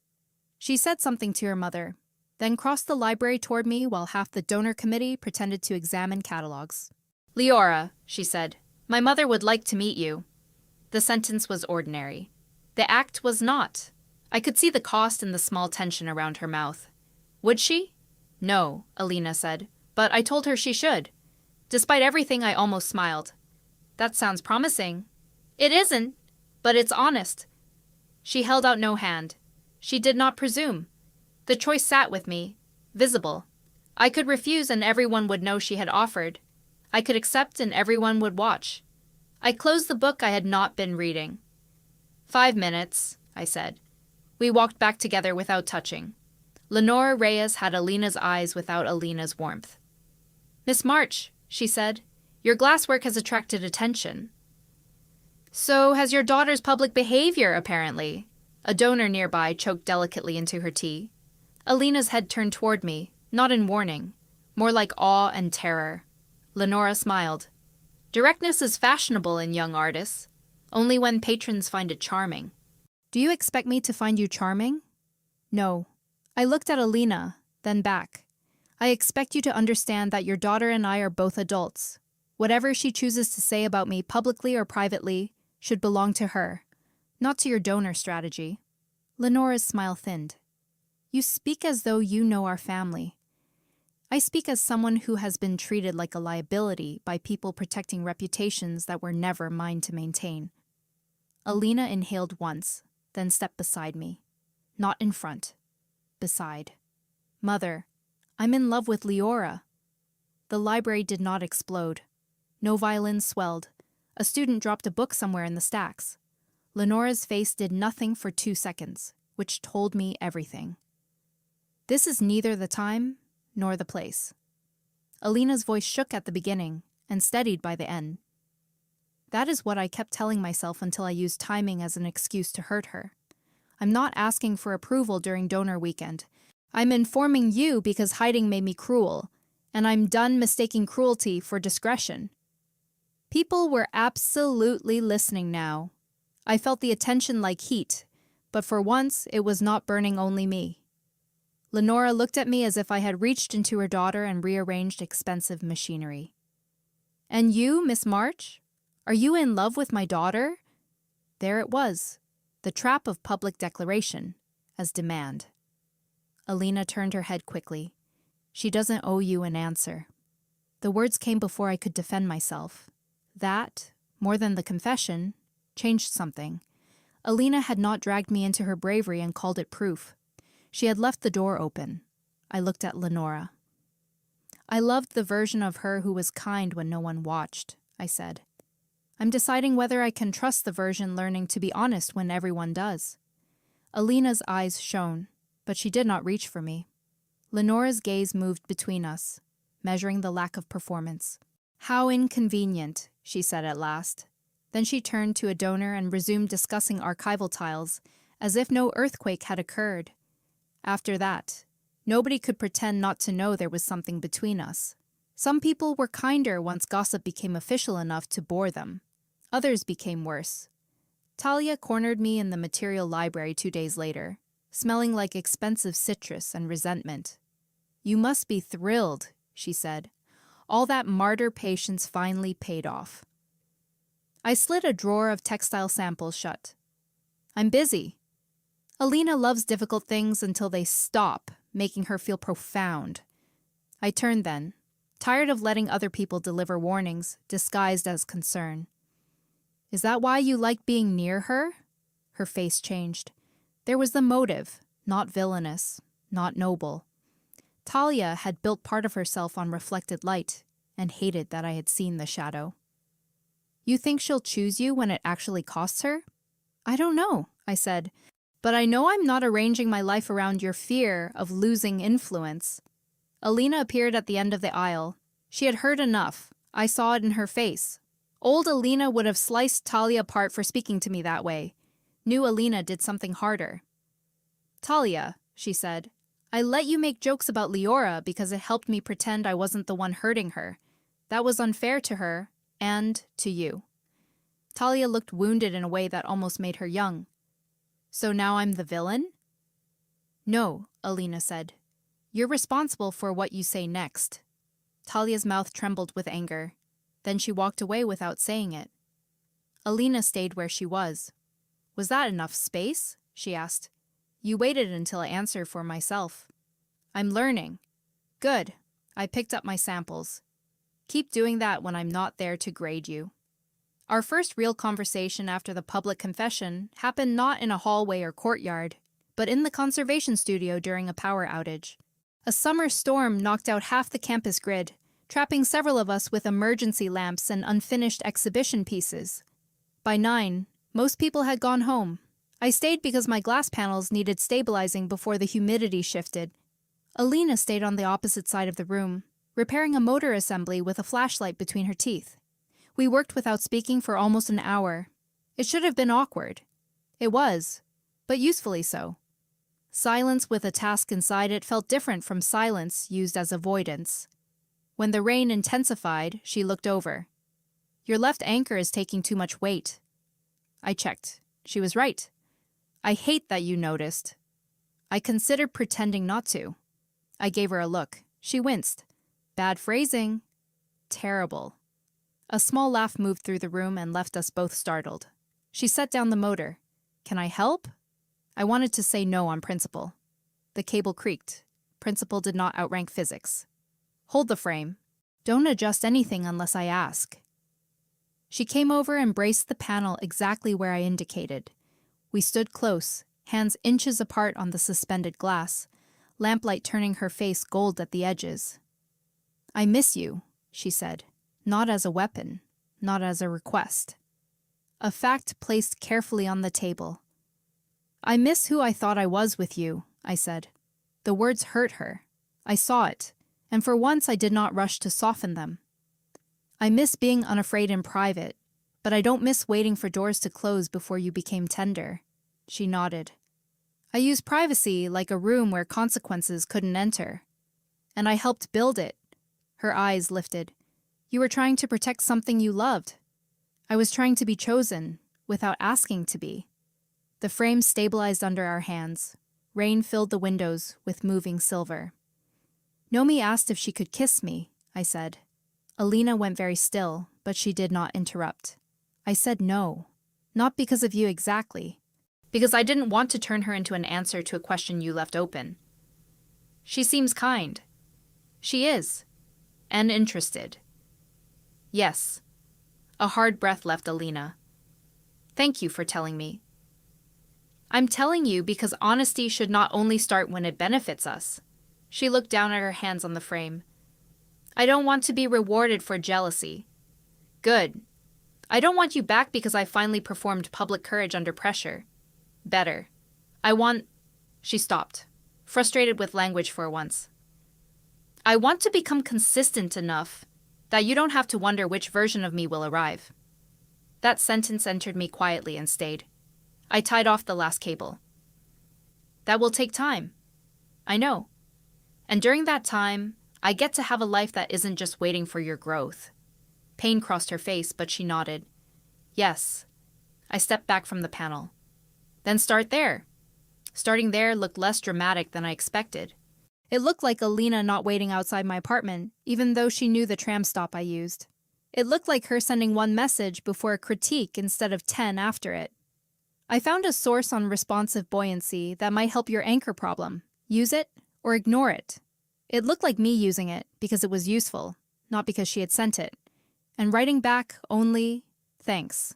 She said something to her mother, then crossed the library toward me while half the donor committee pretended to examine catalogs. "Liora," she said, "my mother would like to meet you." The sentence was ordinary. The act was not. I could see the cost and the small tension around her mouth. Would she? No, Alina said, but I told her she should. Despite everything, I almost smiled. That sounds promising. It isn't, but it's honest. She held out no hand. She did not presume. The choice sat with me, visible. I could refuse and everyone would know she had offered. I could accept and everyone would watch. I closed the book I had not been reading. 5 minutes, I said. We walked back together without touching. Liora Reyes had Alina's eyes without Alina's warmth. "Miss March," she said, "your glasswork has attracted attention." "So has your daughter's public behavior, apparently." A donor nearby choked delicately into her tea. Alina's head turned toward me, not in warning, more like awe and terror. Lenora smiled. "Directness is fashionable in young artists, only when patrons find it charming." "Do you expect me to find you charming?" "No." I looked at Alina, then back. "I expect you to understand that your daughter and I are both adults. Whatever she chooses to say about me publicly or privately should belong to her, not to your donor strategy." Lenora's smile thinned. "You speak as though you know our family." "I speak as someone who has been treated like a liability by people protecting reputations that were never mine to maintain." Alina inhaled once, then stepped beside me. Not in front. Beside. "Mother, I'm in love with Liora." The library did not explode. No violins swelled. A student dropped a book somewhere in the stacks. Lenora's face did nothing for 2 seconds, which told me everything. This is neither the time nor the place. Alina's voice shook at the beginning and steadied by the end. That is what I kept telling myself until I used timing as an excuse to hurt her. I'm not asking for approval during donor weekend. I'm informing you because hiding made me cruel, and I'm done mistaking cruelty for discretion. People were absolutely listening now. I felt the attention like heat, but for once it was not burning only me. Lenora looked at me as if I had reached into her daughter and rearranged expensive machinery. "And you, Miss March? Are you in love with my daughter?" There it was, the trap of public declaration, as demand. Alina turned her head quickly. "She doesn't owe you an answer." The words came before I could defend myself. That, more than the confession, changed something. Alina had not dragged me into her bravery and called it proof. She had left the door open. I looked at Lenora. "I loved the version of her who was kind when no one watched," I said. "I'm deciding whether I can trust the version learning to be honest when everyone does." Alina's eyes shone, but she did not reach for me. Lenora's gaze moved between us, measuring the lack of performance. "How inconvenient," she said at last. Then she turned to a donor and resumed discussing archival tiles, as if no earthquake had occurred. After that, nobody could pretend not to know there was something between us. Some people were kinder once gossip became official enough to bore them. Others became worse. Talia cornered me in the material library 2 days later, smelling like expensive citrus and resentment. "You must be thrilled," she said. "All that martyr patience finally paid off." I slid a drawer of textile samples shut. "I'm busy." Alina loves difficult things until they stop, making her feel profound. I turned then, tired of letting other people deliver warnings, disguised as concern. "Is that why you like being near her?" Her face changed. There was the motive, not villainous, not noble. Talia had built part of herself on reflected light, and hated that I had seen the shadow. "You think she'll choose you when it actually costs her?" "I don't know," I said, "but I know I'm not arranging my life around your fear of losing influence." Alina appeared at the end of the aisle. She had heard enough. I saw it in her face. Old Alina would have sliced Talia apart for speaking to me that way. New Alina did something harder. Talia, she said, I let you make jokes about Liora because it helped me pretend I wasn't the one hurting her. That was unfair to her and to you. Talia looked wounded in a way that almost made her young. So now I'm the villain? No, Alina said. You're responsible for what you say next. Talia's mouth trembled with anger. Then she walked away without saying it. Alina stayed where she was. Was that enough space? She asked. You waited until I answered for myself. I'm learning. Good. I picked up my samples. Keep doing that when I'm not there to grade you. Our first real conversation after the public confession happened not in a hallway or courtyard, but in the conservation studio during a power outage. A summer storm knocked out half the campus grid, trapping several of us with emergency lamps and unfinished exhibition pieces. By 9, most people had gone home. I stayed because my glass panels needed stabilizing before the humidity shifted. Alina stayed on the opposite side of the room, repairing a motor assembly with a flashlight between her teeth. We worked without speaking for almost an hour. It should have been awkward. It was, but usefully so. Silence with a task inside it felt different from silence used as avoidance. When the rain intensified, she looked over. Your left anchor is taking too much weight. I checked. She was right. I hate that you noticed. I considered pretending not to. I gave her a look. She winced. Bad phrasing. Terrible. A small laugh moved through the room and left us both startled. She set down the motor. Can I help? I wanted to say no on principle. The cable creaked. Principle did not outrank physics. Hold the frame. Don't adjust anything unless I ask. She came over and braced the panel exactly where I indicated. We stood close, hands inches apart on the suspended glass, lamplight turning her face gold at the edges. I miss you, she said. Not as a weapon, not as a request. A fact placed carefully on the table. I miss who I thought I was with you, I said. The words hurt her. I saw it, and for once I did not rush to soften them. I miss being unafraid in private, but I don't miss waiting for doors to close before you became tender. She nodded. I used privacy like a room where consequences couldn't enter. And I helped build it. Her eyes lifted. You were trying to protect something you loved. I was trying to be chosen, without asking to be. The frame stabilized under our hands. Rain filled the windows with moving silver. Nomi asked if she could kiss me, I said. Alina went very still, but she did not interrupt. I said no. Not because of you exactly. Because I didn't want to turn her into an answer to a question you left open. She seems kind. She is. And interested. Yes. A hard breath left Alina. Thank you for telling me. I'm telling you because honesty should not only start when it benefits us. She looked down at her hands on the frame. I don't want to be rewarded for jealousy. Good. I don't want you back because I finally performed public courage under pressure. Better. I want... She stopped, frustrated with language for once. I want to become consistent enough that you don't have to wonder which version of me will arrive. That sentence entered me quietly and stayed. I tied off the last cable. That will take time. I know. And during that time, I get to have a life that isn't just waiting for your growth. Pain crossed her face, but she nodded. Yes. I stepped back from the panel. Then start there. Starting there looked less dramatic than I expected. It looked like Alina not waiting outside my apartment, even though she knew the tram stop I used. It looked like her sending one message before a critique instead of 10 after it. I found a source on responsive buoyancy that might help your anchor problem. Use it or ignore it. It looked like me using it because it was useful, not because she had sent it. And writing back only, thanks.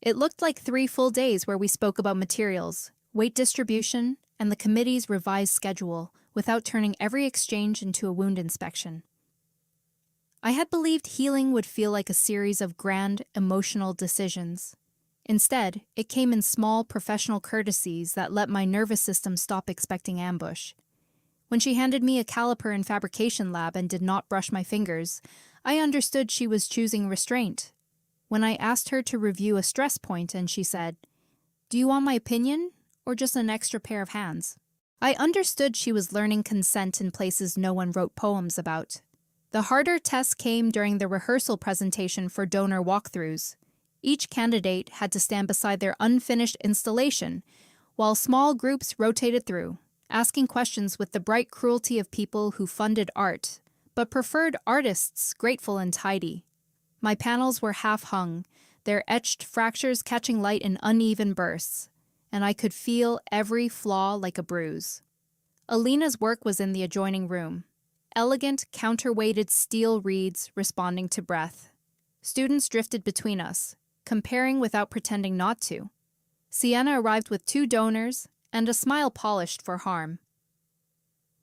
It looked like 3 full days where we spoke about materials, weight distribution, and the committee's revised schedule without turning every exchange into a wound inspection. I had believed healing would feel like a series of grand, emotional decisions. Instead, it came in small professional courtesies that let my nervous system stop expecting ambush. When she handed me a caliper in fabrication lab and did not brush my fingers, I understood she was choosing restraint. When I asked her to review a stress point and she said, "Do you want my opinion or just an extra pair of hands?" I understood she was learning consent in places no one wrote poems about. The harder tests came during the rehearsal presentation for donor walkthroughs. Each candidate had to stand beside their unfinished installation, while small groups rotated through, asking questions with the bright cruelty of people who funded art, but preferred artists grateful and tidy. My panels were half-hung, their etched fractures catching light in uneven bursts, and I could feel every flaw like a bruise. Alina's work was in the adjoining room. Elegant, counterweighted steel reeds responding to breath. Students drifted between us, comparing without pretending not to. Sienna arrived with 2 donors and a smile polished for harm.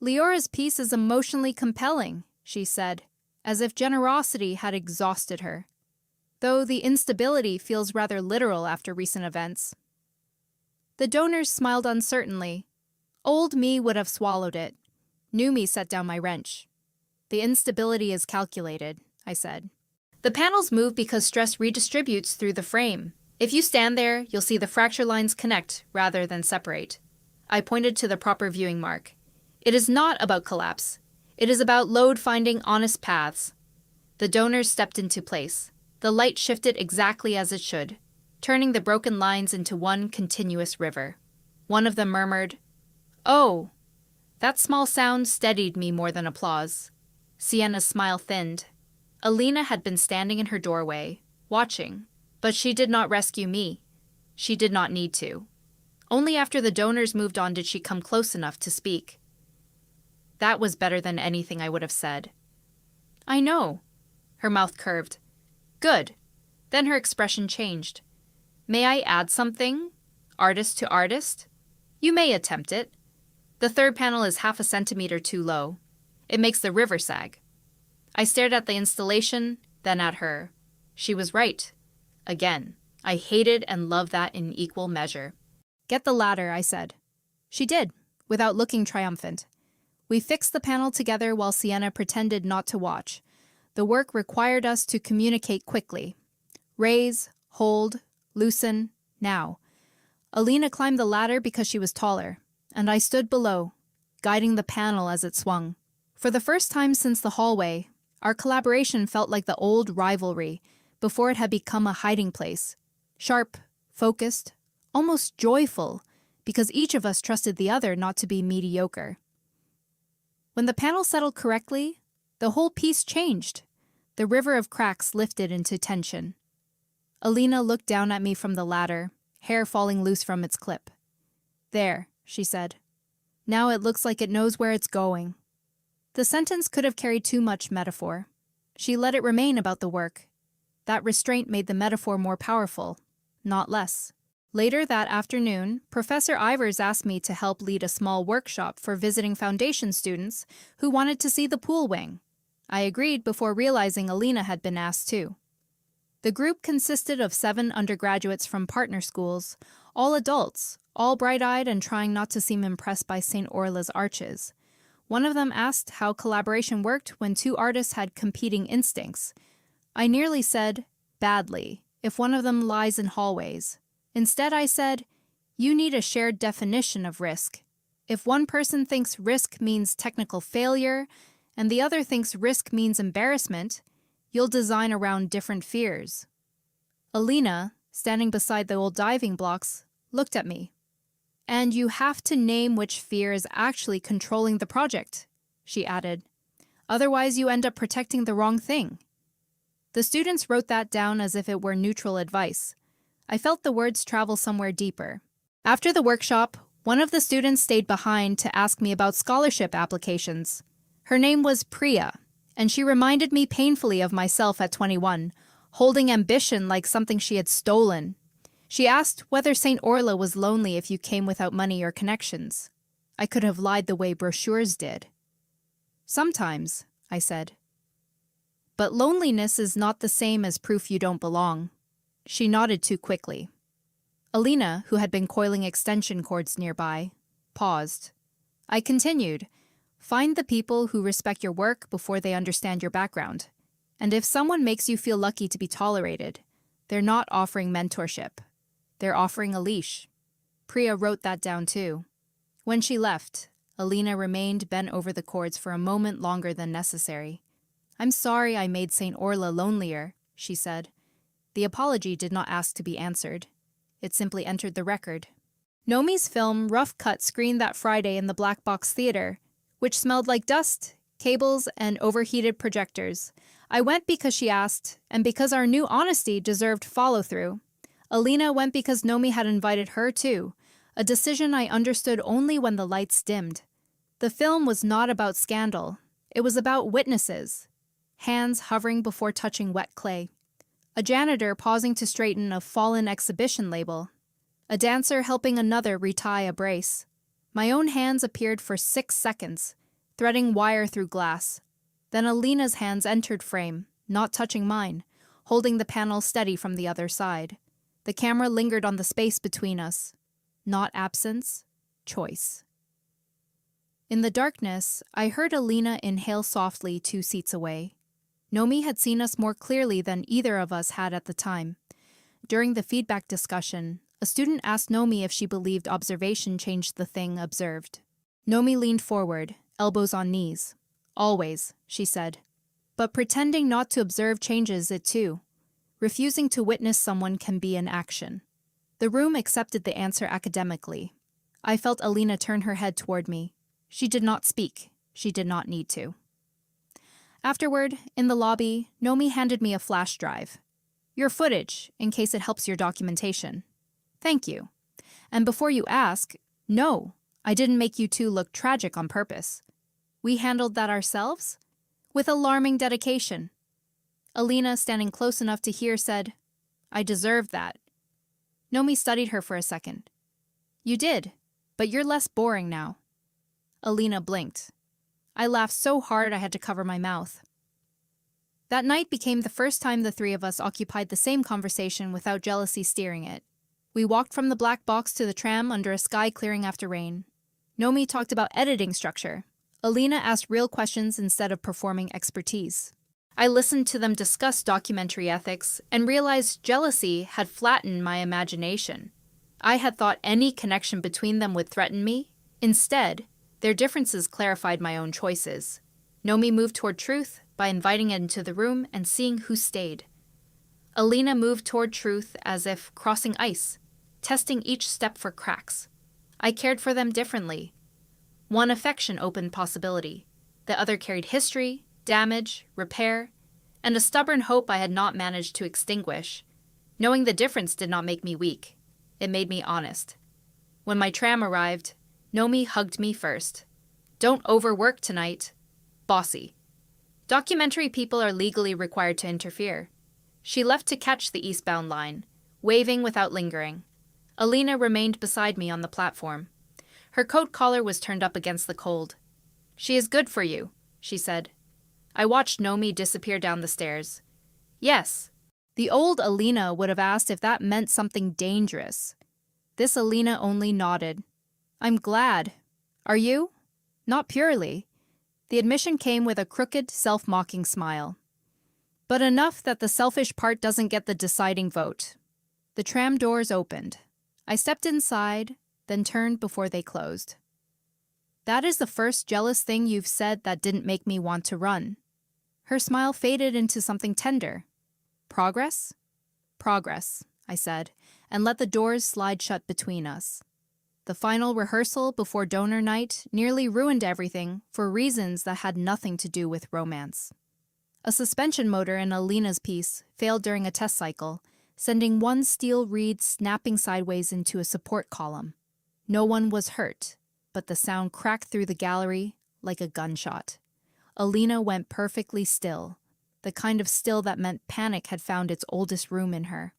"Liora's piece is emotionally compelling," she said, as if generosity had exhausted her. Though the instability feels rather literal after recent events. The donors smiled uncertainly. Old me would have swallowed it. New me set down my wrench. "The instability is calculated," I said. "The panels move because stress redistributes through the frame. If you stand there, you'll see the fracture lines connect rather than separate." I pointed to the proper viewing mark. "It is not about collapse. It is about load finding honest paths." The donors stepped into place. The light shifted exactly as it should, turning the broken lines into one continuous river. One of them murmured, "Oh." That small sound steadied me more than applause. Sienna's smile thinned. Alina had been standing in her doorway, watching, but she did not rescue me. She did not need to. Only after the donors moved on did she come close enough to speak. That was better than anything I would have said. "I know." Her mouth curved. "Good." Then her expression changed. "May I add something? Artist to artist? You may attempt it. The third panel is half a centimeter too low. It makes the river sag." I stared at the installation, then at her. She was right. Again, I hated and loved that in equal measure. "Get the ladder," I said. She did, without looking triumphant. We fixed the panel together while Sienna pretended not to watch. The work required us to communicate quickly. Raise, hold, loosen, now. Alina climbed the ladder because she was taller, and I stood below, guiding the panel as it swung. For the first time since the hallway, our collaboration felt like the old rivalry, before it had become a hiding place. Sharp, focused, almost joyful, because each of us trusted the other not to be mediocre. When the panel settled correctly, the whole piece changed. The river of cracks lifted into tension. Alina looked down at me from the ladder, hair falling loose from its clip. "There," she said. "Now it looks like it knows where it's going." The sentence could have carried too much metaphor. She let it remain about the work. That restraint made the metaphor more powerful, not less. Later that afternoon, Professor Ivers asked me to help lead a small workshop for visiting foundation students who wanted to see the pool wing. I agreed before realizing Alina had been asked too. The group consisted of 7 undergraduates from partner schools, all adults, all bright-eyed and trying not to seem impressed by Saint Orla's arches. One of them asked how collaboration worked when 2 artists had competing instincts. I nearly said, badly, if one of them lies in hallways. Instead I said, you need a shared definition of risk. If one person thinks risk means technical failure, and the other thinks risk means embarrassment, you'll design around different fears. Alina, standing beside the old diving blocks, looked at me. "And you have to name which fear is actually controlling the project," she added. "Otherwise you end up protecting the wrong thing." The students wrote that down as if it were neutral advice. I felt the words travel somewhere deeper. After the workshop, one of the students stayed behind to ask me about scholarship applications. Her name was Priya, and she reminded me painfully of myself at 21, holding ambition like something she had stolen. She asked whether Saint Orla was lonely if you came without money or connections. I could have lied the way brochures did. "Sometimes," I said. "But loneliness is not the same as proof you don't belong." She nodded too quickly. Alina, who had been coiling extension cords nearby, paused. I continued, "Find the people who respect your work before they understand your background. And if someone makes you feel lucky to be tolerated, they're not offering mentorship. They're offering a leash." Priya wrote that down too. When she left, Alina remained bent over the cords for a moment longer than necessary. "I'm sorry I made Saint Orla lonelier," she said. The apology did not ask to be answered. It simply entered the record. Nomi's film Rough Cut screened that Friday in the Black Box Theater, which smelled like dust, cables, and overheated projectors. I went because she asked, and because our new honesty deserved follow-through. Alina went because Nomi had invited her too, a decision I understood only when the lights dimmed. The film was not about scandal. It was about witnesses. Hands hovering before touching wet clay. A janitor pausing to straighten a fallen exhibition label. A dancer helping another retie a brace. My own hands appeared for 6 seconds, threading wire through glass. Then Alina's hands entered frame, not touching mine, holding the panel steady from the other side. The camera lingered on the space between us. Not absence, choice. In the darkness, I heard Alina inhale softly 2 seats away. Nomi had seen us more clearly than either of us had at the time. During the feedback discussion, a student asked Nomi if she believed observation changed the thing observed. Nomi leaned forward, elbows on knees. "Always," she said. "But pretending not to observe changes it too. Refusing to witness someone can be an action." The room accepted the answer academically. I felt Alina turn her head toward me. She did not speak. She did not need to. Afterward, in the lobby, Nomi handed me a flash drive. "Your footage, in case it helps your documentation." "Thank you. And before you ask, no, I didn't make you two look tragic on purpose. We handled that ourselves? With alarming dedication." Alina, standing close enough to hear, said, "I deserved that." Nomi studied her for a second. "You did, but you're less boring now." Alina blinked. I laughed so hard I had to cover my mouth. That night became the first time the 3 of us occupied the same conversation without jealousy steering it. We walked from the black box to the tram under a sky clearing after rain. Nomi talked about editing structure. Alina asked real questions instead of performing expertise. I listened to them discuss documentary ethics and realized jealousy had flattened my imagination. I had thought any connection between them would threaten me. Instead, their differences clarified my own choices. Nomi moved toward truth by inviting it into the room and seeing who stayed. Alina moved toward truth as if crossing ice, testing each step for cracks. I cared for them differently. One affection opened possibility. The other carried history, damage, repair, and a stubborn hope I had not managed to extinguish. Knowing the difference did not make me weak. It made me honest. When my tram arrived, Nomi hugged me first. "Don't overwork tonight." Bossy. Documentary people are legally required to interfere. She left to catch the eastbound line, waving without lingering. Alina remained beside me on the platform. Her coat collar was turned up against the cold. "She is good for you," she said. I watched Nomi disappear down the stairs. "Yes." The old Alina would have asked if that meant something dangerous. This Alina only nodded. "I'm glad. Are you?" "Not purely." The admission came with a crooked, self-mocking smile. "But enough that the selfish part doesn't get the deciding vote." The tram doors opened. I stepped inside, then turned before they closed. "That is the first jealous thing you've said that didn't make me want to run." Her smile faded into something tender. "Progress?" "Progress," I said, and let the doors slide shut between us. The final rehearsal before donor night nearly ruined everything for reasons that had nothing to do with romance. A suspension motor in Alina's piece failed during a test cycle, sending one steel reed snapping sideways into a support column. No one was hurt, but the sound cracked through the gallery like a gunshot. Alina went perfectly still, the kind of still that meant panic had found its oldest room in her.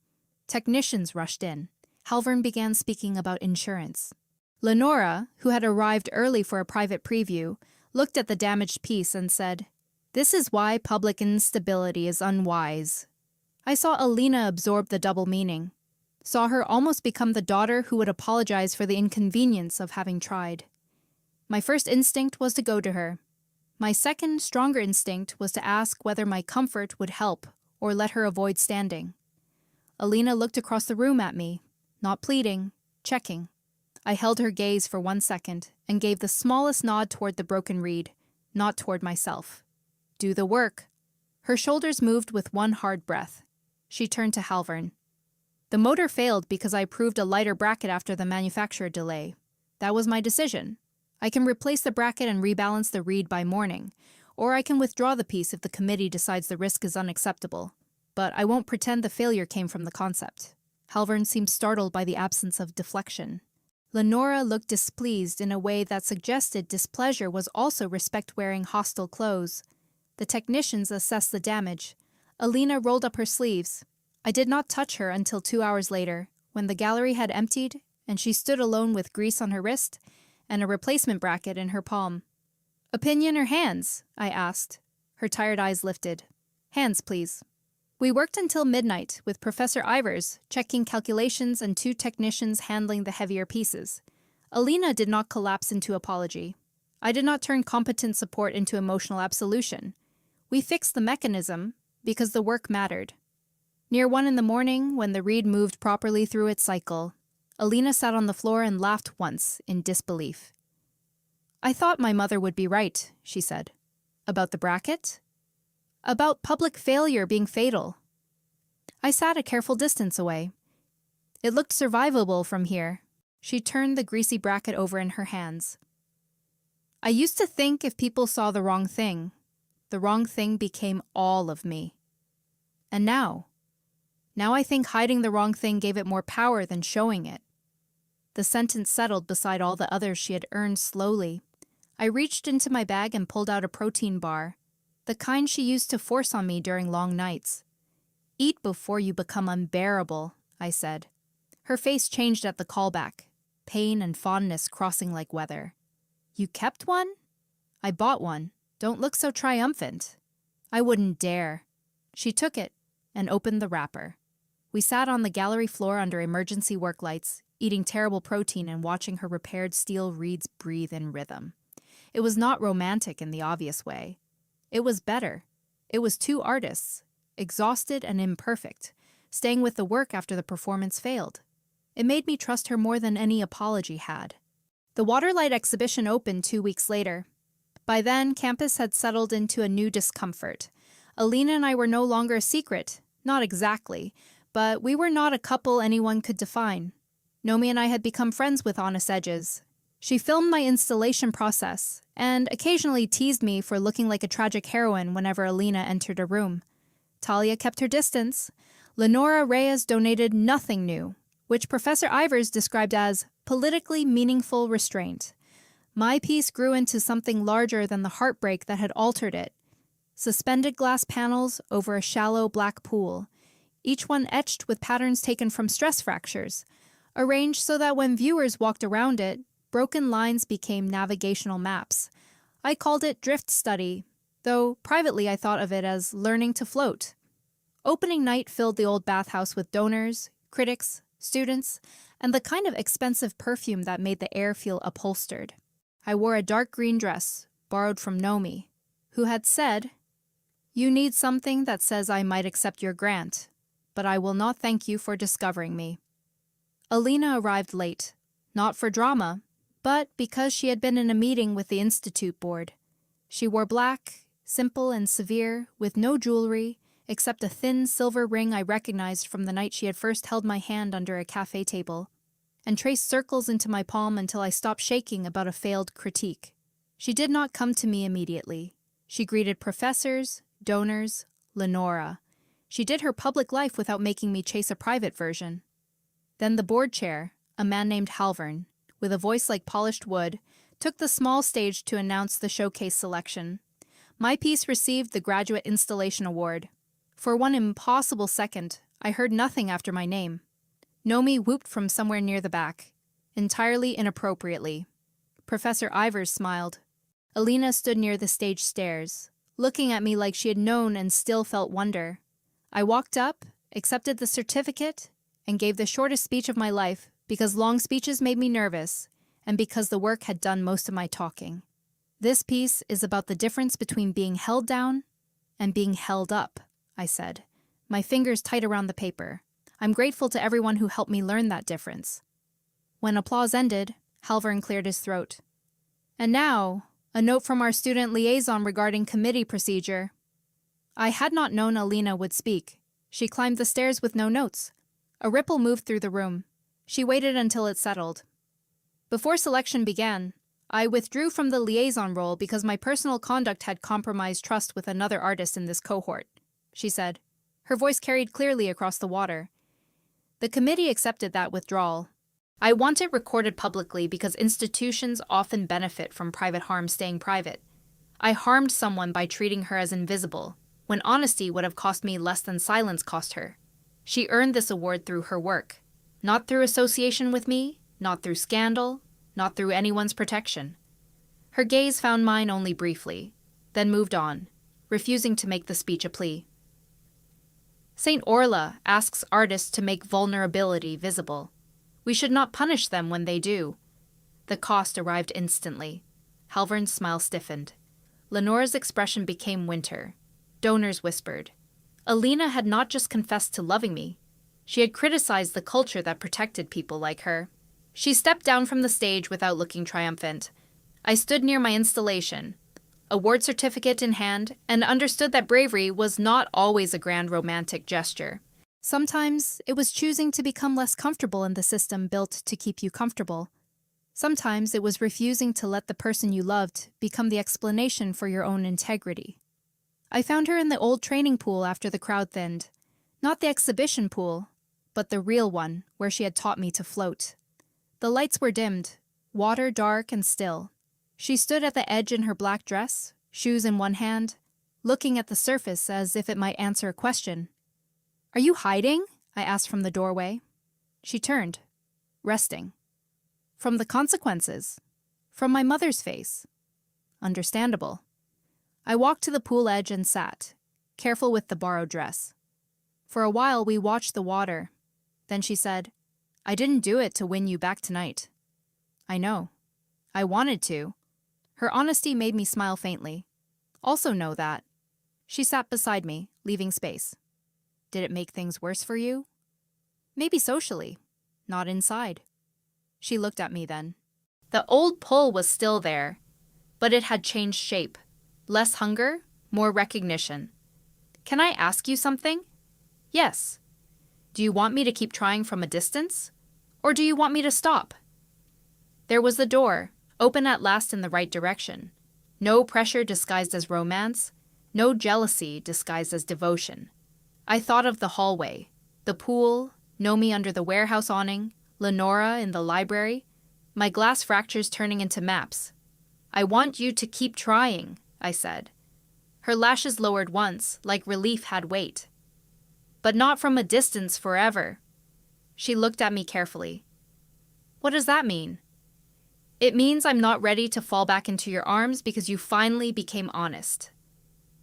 Technicians rushed in. Halvern began speaking about insurance. Lenora, who had arrived early for a private preview, looked at the damaged piece and said, "This is why public instability is unwise." I saw Alina absorb the double meaning. Saw her almost become the daughter who would apologize for the inconvenience of having tried. My first instinct was to go to her. My second, stronger instinct was to ask whether my comfort would help or let her avoid standing. Alina looked across the room at me, not pleading, checking. I held her gaze for 1 second and gave the smallest nod toward the broken reed, not toward myself. Do the work. Her shoulders moved with one hard breath. She turned to Halvern. The motor failed because I approved a lighter bracket after the manufacturer delay. That was my decision. I can replace the bracket and rebalance the reed by morning, or I can withdraw the piece if the committee decides the risk is unacceptable. But I won't pretend the failure came from the concept. Halvern seemed startled by the absence of deflection. Lenora looked displeased in a way that suggested displeasure was also respect-wearing hostile clothes. The technicians assessed the damage. Alina rolled up her sleeves. I did not touch her until 2 hours later, when the gallery had emptied and she stood alone with grease on her wrist and a replacement bracket in her palm. "Opinion or hands?" I asked. Her tired eyes lifted. "Hands, please." We worked until midnight, with Professor Ivers checking calculations and 2 technicians handling the heavier pieces. Alina did not collapse into apology. I did not turn competent support into emotional absolution. We fixed the mechanism because the work mattered. Near 1 in the morning, when the reed moved properly through its cycle, Alina sat on the floor and laughed once in disbelief. "I thought my mother would be right," she said. "About the bracket?" "About public failure being fatal." I sat a careful distance away. It looked survivable from here. She turned the greasy bracket over in her hands. "I used to think if people saw the wrong thing became all of me. And now I think hiding the wrong thing gave it more power than showing it." The sentence settled beside all the others she had earned slowly. I reached into my bag and pulled out a protein bar, the kind she used to force on me during long nights. "Eat before you become unbearable," I said. Her face changed at the callback, pain and fondness crossing like weather. "You kept one?" "I bought one. Don't look so triumphant." "I wouldn't dare." She took it and opened the wrapper. We sat on the gallery floor under emergency work lights, eating terrible protein and watching her repaired steel reeds breathe in rhythm. It was not romantic in the obvious way. It was better. It was 2 artists, exhausted and imperfect, staying with the work after the performance failed. It made me trust her more than any apology had. The Waterlight exhibition opened 2 weeks later. By then, campus had settled into a new discomfort. Alina and I were no longer a secret, not exactly, but we were not a couple anyone could define. Nomi and I had become friends with honest edges. She filmed my installation process, and occasionally teased me for looking like a tragic heroine whenever Alina entered a room. Talia kept her distance. Liora Reyes donated nothing new, which Professor Ivers described as politically meaningful restraint. My piece grew into something larger than the heartbreak that had altered it. Suspended glass panels over a shallow black pool, each one etched with patterns taken from stress fractures, arranged so that when viewers walked around it, broken lines became navigational maps. I called it drift study, though privately I thought of it as learning to float. Opening night filled the old bathhouse with donors, critics, students, and the kind of expensive perfume that made the air feel upholstered. I wore a dark green dress, borrowed from Nomi, who had said, "You need something that says I might accept your grant, but I will not thank you for discovering me." Alina arrived late, not for drama, but because she had been in a meeting with the Institute board. She wore black, simple and severe, with no jewelry, except a thin silver ring I recognized from the night she had first held my hand under a cafe table, and traced circles into my palm until I stopped shaking about a failed critique. She did not come to me immediately. She greeted professors, donors, Lenora. She did her public life without making me chase a private version. Then the board chair, a man named Halvern, with a voice like polished wood, took the small stage to announce the showcase selection. My piece received the Graduate Installation Award. For one impossible second, I heard nothing after my name. Nomi whooped from somewhere near the back, entirely inappropriately. Professor Ivers smiled. Alina stood near the stage stairs, looking at me like she had known and still felt wonder. I walked up, accepted the certificate, and gave the shortest speech of my life because long speeches made me nervous, and because the work had done most of my talking. "This piece is about the difference between being held down and being held up," I said, my fingers tight around the paper. "I'm grateful to everyone who helped me learn that difference." When applause ended, Halvern cleared his throat. And now, a note from our student liaison regarding committee procedure. I had not known Alina would speak. She climbed the stairs with no notes. A ripple moved through the room. She waited until it settled. Before selection began, I withdrew from the liaison role because my personal conduct had compromised trust with another artist in this cohort, she said. Her voice carried clearly across the water. The committee accepted that withdrawal. I want it recorded publicly because institutions often benefit from private harm staying private. I harmed someone by treating her as invisible, when honesty would have cost me less than silence cost her. She earned this award through her work, not through association with me, not through scandal, not through anyone's protection. Her gaze found mine only briefly, then moved on, refusing to make the speech a plea. Saint Orla asks artists to make vulnerability visible. We should not punish them when they do. The cost arrived instantly. Halvern's smile stiffened. Lenora's expression became winter. Donors whispered. Alina had not just confessed to loving me. She had criticized the culture that protected people like her. She stepped down from the stage without looking triumphant. I stood near my installation, award certificate in hand, and understood that bravery was not always a grand romantic gesture. Sometimes it was choosing to become less comfortable in the system built to keep you comfortable. Sometimes it was refusing to let the person you loved become the explanation for your own integrity. I found her in the old training pool after the crowd thinned. Not the exhibition pool, but the real one where she had taught me to float. The lights were dimmed, water dark and still. She stood at the edge in her black dress, shoes in one hand, looking at the surface as if it might answer a question. Are you hiding? I asked from the doorway. She turned, resting. From the consequences. From my mother's face. Understandable. I walked to the pool edge and sat, careful with the borrowed dress. For a while we watched the water. Then she said, I didn't do it to win you back tonight. I know. I wanted to. Her honesty made me smile faintly. Also know that. She sat beside me, leaving space. Did it make things worse for you? Maybe socially, not inside. She looked at me then. The old pull was still there, but it had changed shape. Less hunger, more recognition. Can I ask you something? Yes. Do you want me to keep trying from a distance? Or do you want me to stop? There was the door, open at last in the right direction. No pressure disguised as romance, no jealousy disguised as devotion. I thought of the hallway, the pool, Nomi under the warehouse awning, Lenora in the library, my glass fractures turning into maps. I want you to keep trying, I said. Her lashes lowered once, like relief had weight. But not from a distance forever. She looked at me carefully. What does that mean? It means I'm not ready to fall back into your arms because you finally became honest.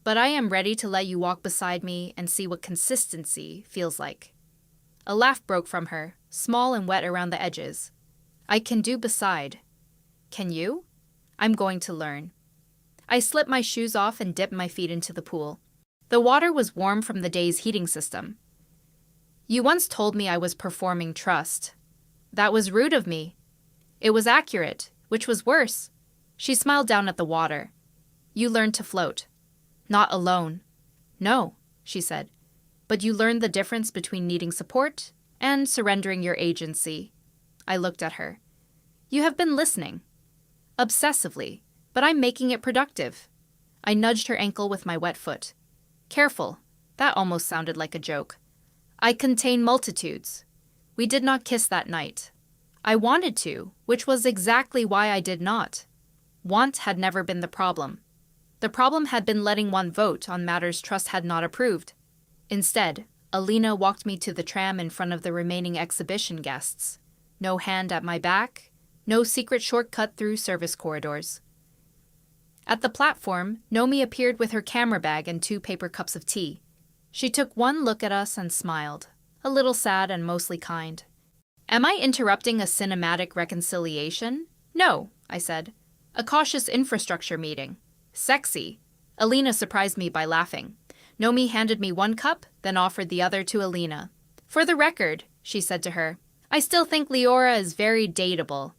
But I am ready to let you walk beside me and see what consistency feels like. A laugh broke from her, small and wet around the edges. I can do beside. Can you? I'm going to learn. I slipped my shoes off and dipped my feet into the pool. The water was warm from the day's heating system. You once told me I was performing trust. That was rude of me. It was accurate, which was worse. She smiled down at the water. You learned to float. Not alone. No, she said. But you learned the difference between needing support and surrendering your agency. I looked at her. You have been listening. Obsessively, but I'm making it productive. I nudged her ankle with my wet foot. Careful. That almost sounded like a joke. I contain multitudes. We did not kiss that night. I wanted to, which was exactly why I did not. Want had never been the problem. The problem had been letting one vote on matters trust had not approved. Instead, Alina walked me to the tram in front of the remaining exhibition guests. No hand at my back, no secret shortcut through service corridors. At the platform, Nomi appeared with her camera bag and 2 paper cups of tea. She took one look at us and smiled, a little sad and mostly kind. Am I interrupting a cinematic reconciliation? No, I said. A cautious infrastructure meeting. Sexy. Alina surprised me by laughing. Nomi handed me 1 cup, then offered the other to Alina. For the record, she said to her, I still think Liora is very dateable.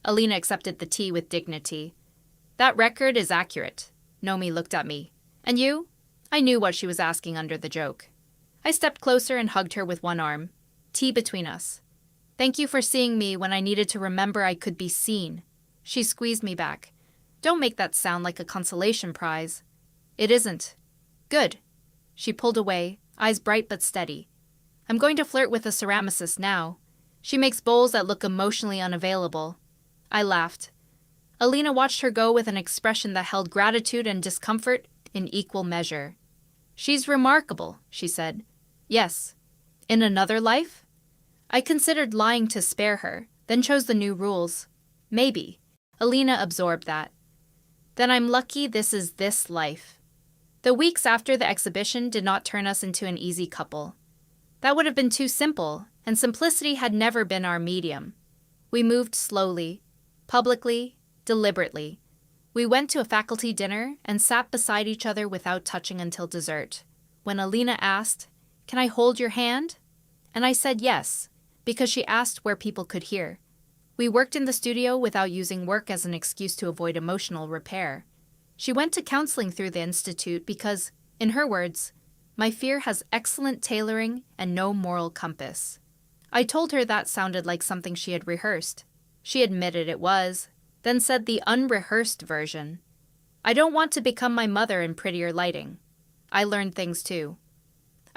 Alina accepted the tea with dignity. That record is accurate. Nomi looked at me. And you? I knew what she was asking under the joke. I stepped closer and hugged her with one arm. Tea between us. Thank you for seeing me when I needed to remember I could be seen. She squeezed me back. Don't make that sound like a consolation prize. It isn't. Good. She pulled away, eyes bright but steady. I'm going to flirt with a ceramicist now. She makes bowls that look emotionally unavailable. I laughed. Alina watched her go with an expression that held gratitude and discomfort in equal measure. She's remarkable, she said. Yes. In another life? I considered lying to spare her, then chose the new rules. Maybe. Alina absorbed that. Then I'm lucky this is this life. The weeks after the exhibition did not turn us into an easy couple. That would have been too simple, and simplicity had never been our medium. We moved slowly, publicly, deliberately. We went to a faculty dinner and sat beside each other without touching until dessert. When Alina asked, "Can I hold your hand?" And I said yes, because she asked where people could hear. We worked in the studio without using work as an excuse to avoid emotional repair. She went to counseling through the institute because, in her words, my fear has excellent tailoring and no moral compass. I told her that sounded like something she had rehearsed. She admitted it was, then said the unrehearsed version. I don't want to become my mother in prettier lighting. I learned things too.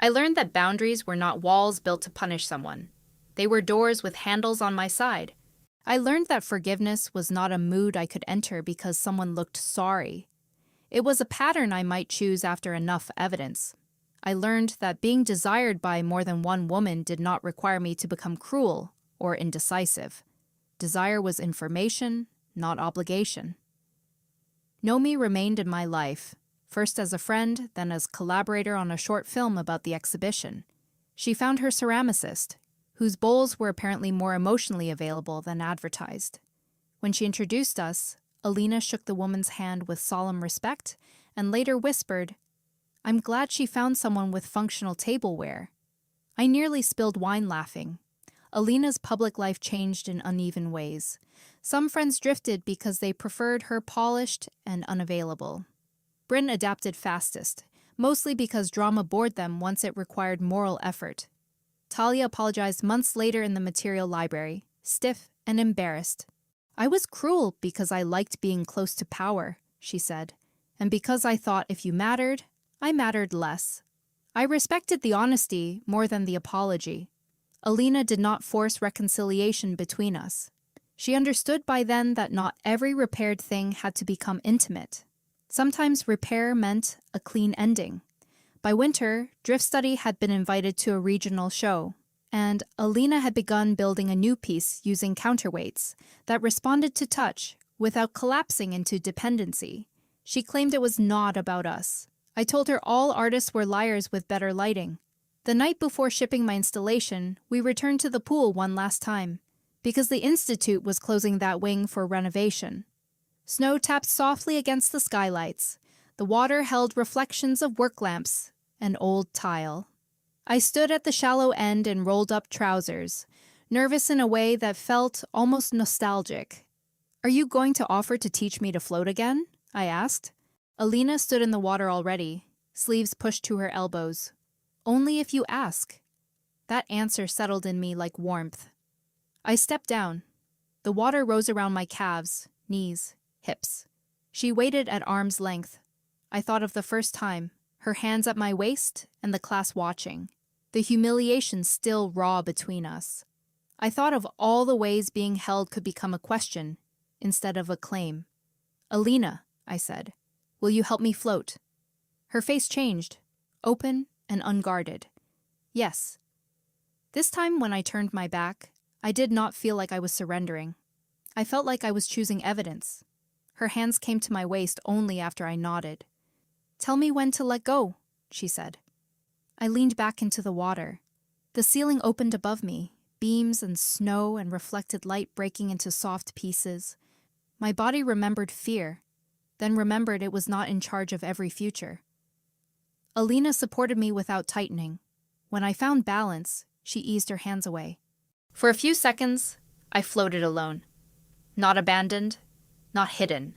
I learned that boundaries were not walls built to punish someone. They were doors with handles on my side. I learned that forgiveness was not a mood I could enter because someone looked sorry. It was a pattern I might choose after enough evidence. I learned that being desired by more than one woman did not require me to become cruel or indecisive. Desire was information, not obligation. Nomi remained in my life, first as a friend, then as collaborator on a short film about the exhibition. She found her ceramicist, whose bowls were apparently more emotionally available than advertised. When she introduced us, Alina shook the woman's hand with solemn respect and later whispered, "I'm glad she found someone with functional tableware." I nearly spilled wine laughing. Alina's public life changed in uneven ways. Some friends drifted because they preferred her polished and unavailable. Bryn adapted fastest, mostly because drama bored them once it required moral effort. Talia apologized months later in the material library, stiff and embarrassed. I was cruel because I liked being close to power, she said, and because I thought if you mattered, I mattered less. I respected the honesty more than the apology. Alina did not force reconciliation between us. She understood by then that not every repaired thing had to become intimate. Sometimes repair meant a clean ending. By winter, Drift Study had been invited to a regional show, and Alina had begun building a new piece using counterweights that responded to touch without collapsing into dependency. She claimed it was not about us. I told her all artists were liars with better lighting. The night before shipping my installation, we returned to the pool one last time, because the Institute was closing that wing for renovation. Snow tapped softly against the skylights. The water held reflections of work lamps and old tile. I stood at the shallow end in rolled-up trousers, nervous in a way that felt almost nostalgic. "Are you going to offer to teach me to float again?" I asked. Alina stood in the water already, sleeves pushed to her elbows. "Only if you ask." That answer settled in me like warmth. I stepped down. The water rose around my calves, knees, hips. She waited at arm's length. I thought of the first time, her hands at my waist and the class watching, the humiliation still raw between us. I thought of all the ways being held could become a question instead of a claim. "Alina," I said, "will you help me float?" Her face changed, open and unguarded. "Yes." This time when I turned my back, I did not feel like I was surrendering. I felt like I was choosing evidence. Her hands came to my waist only after I nodded. "Tell me when to let go," she said. I leaned back into the water. The ceiling opened above me, beams and snow and reflected light breaking into soft pieces. My body remembered fear, then remembered it was not in charge of every future. Alina supported me without tightening. When I found balance, she eased her hands away. For a few seconds, I floated alone. Not abandoned, not hidden.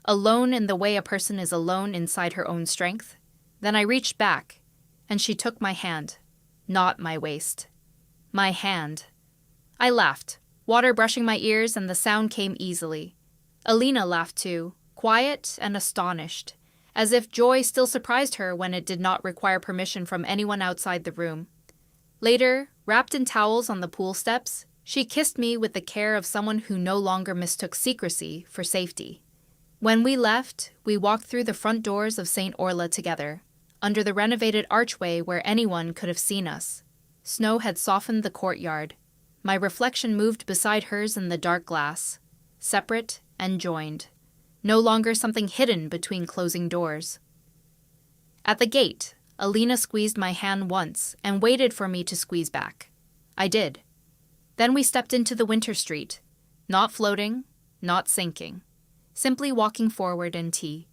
Alone in the way a person is alone inside her own strength. Then I reached back, and she took my hand. Not my waist. My hand. I laughed, water brushing my ears, and the sound came easily. Alina laughed too, quiet and astonished, as if joy still surprised her when it did not require permission from anyone outside the room. Later, wrapped in towels on the pool steps, she kissed me with the care of someone who no longer mistook secrecy for safety. When we left, we walked through the front doors of Saint Orla together, under the renovated archway where anyone could have seen us. Snow had softened the courtyard. My reflection moved beside hers in the dark glass, separate and joined, no longer something hidden between closing doors. At the gate, Alina squeezed my hand once and waited for me to squeeze back. I did. Then we stepped into the winter street, not floating, not sinking, simply walking forward in tea.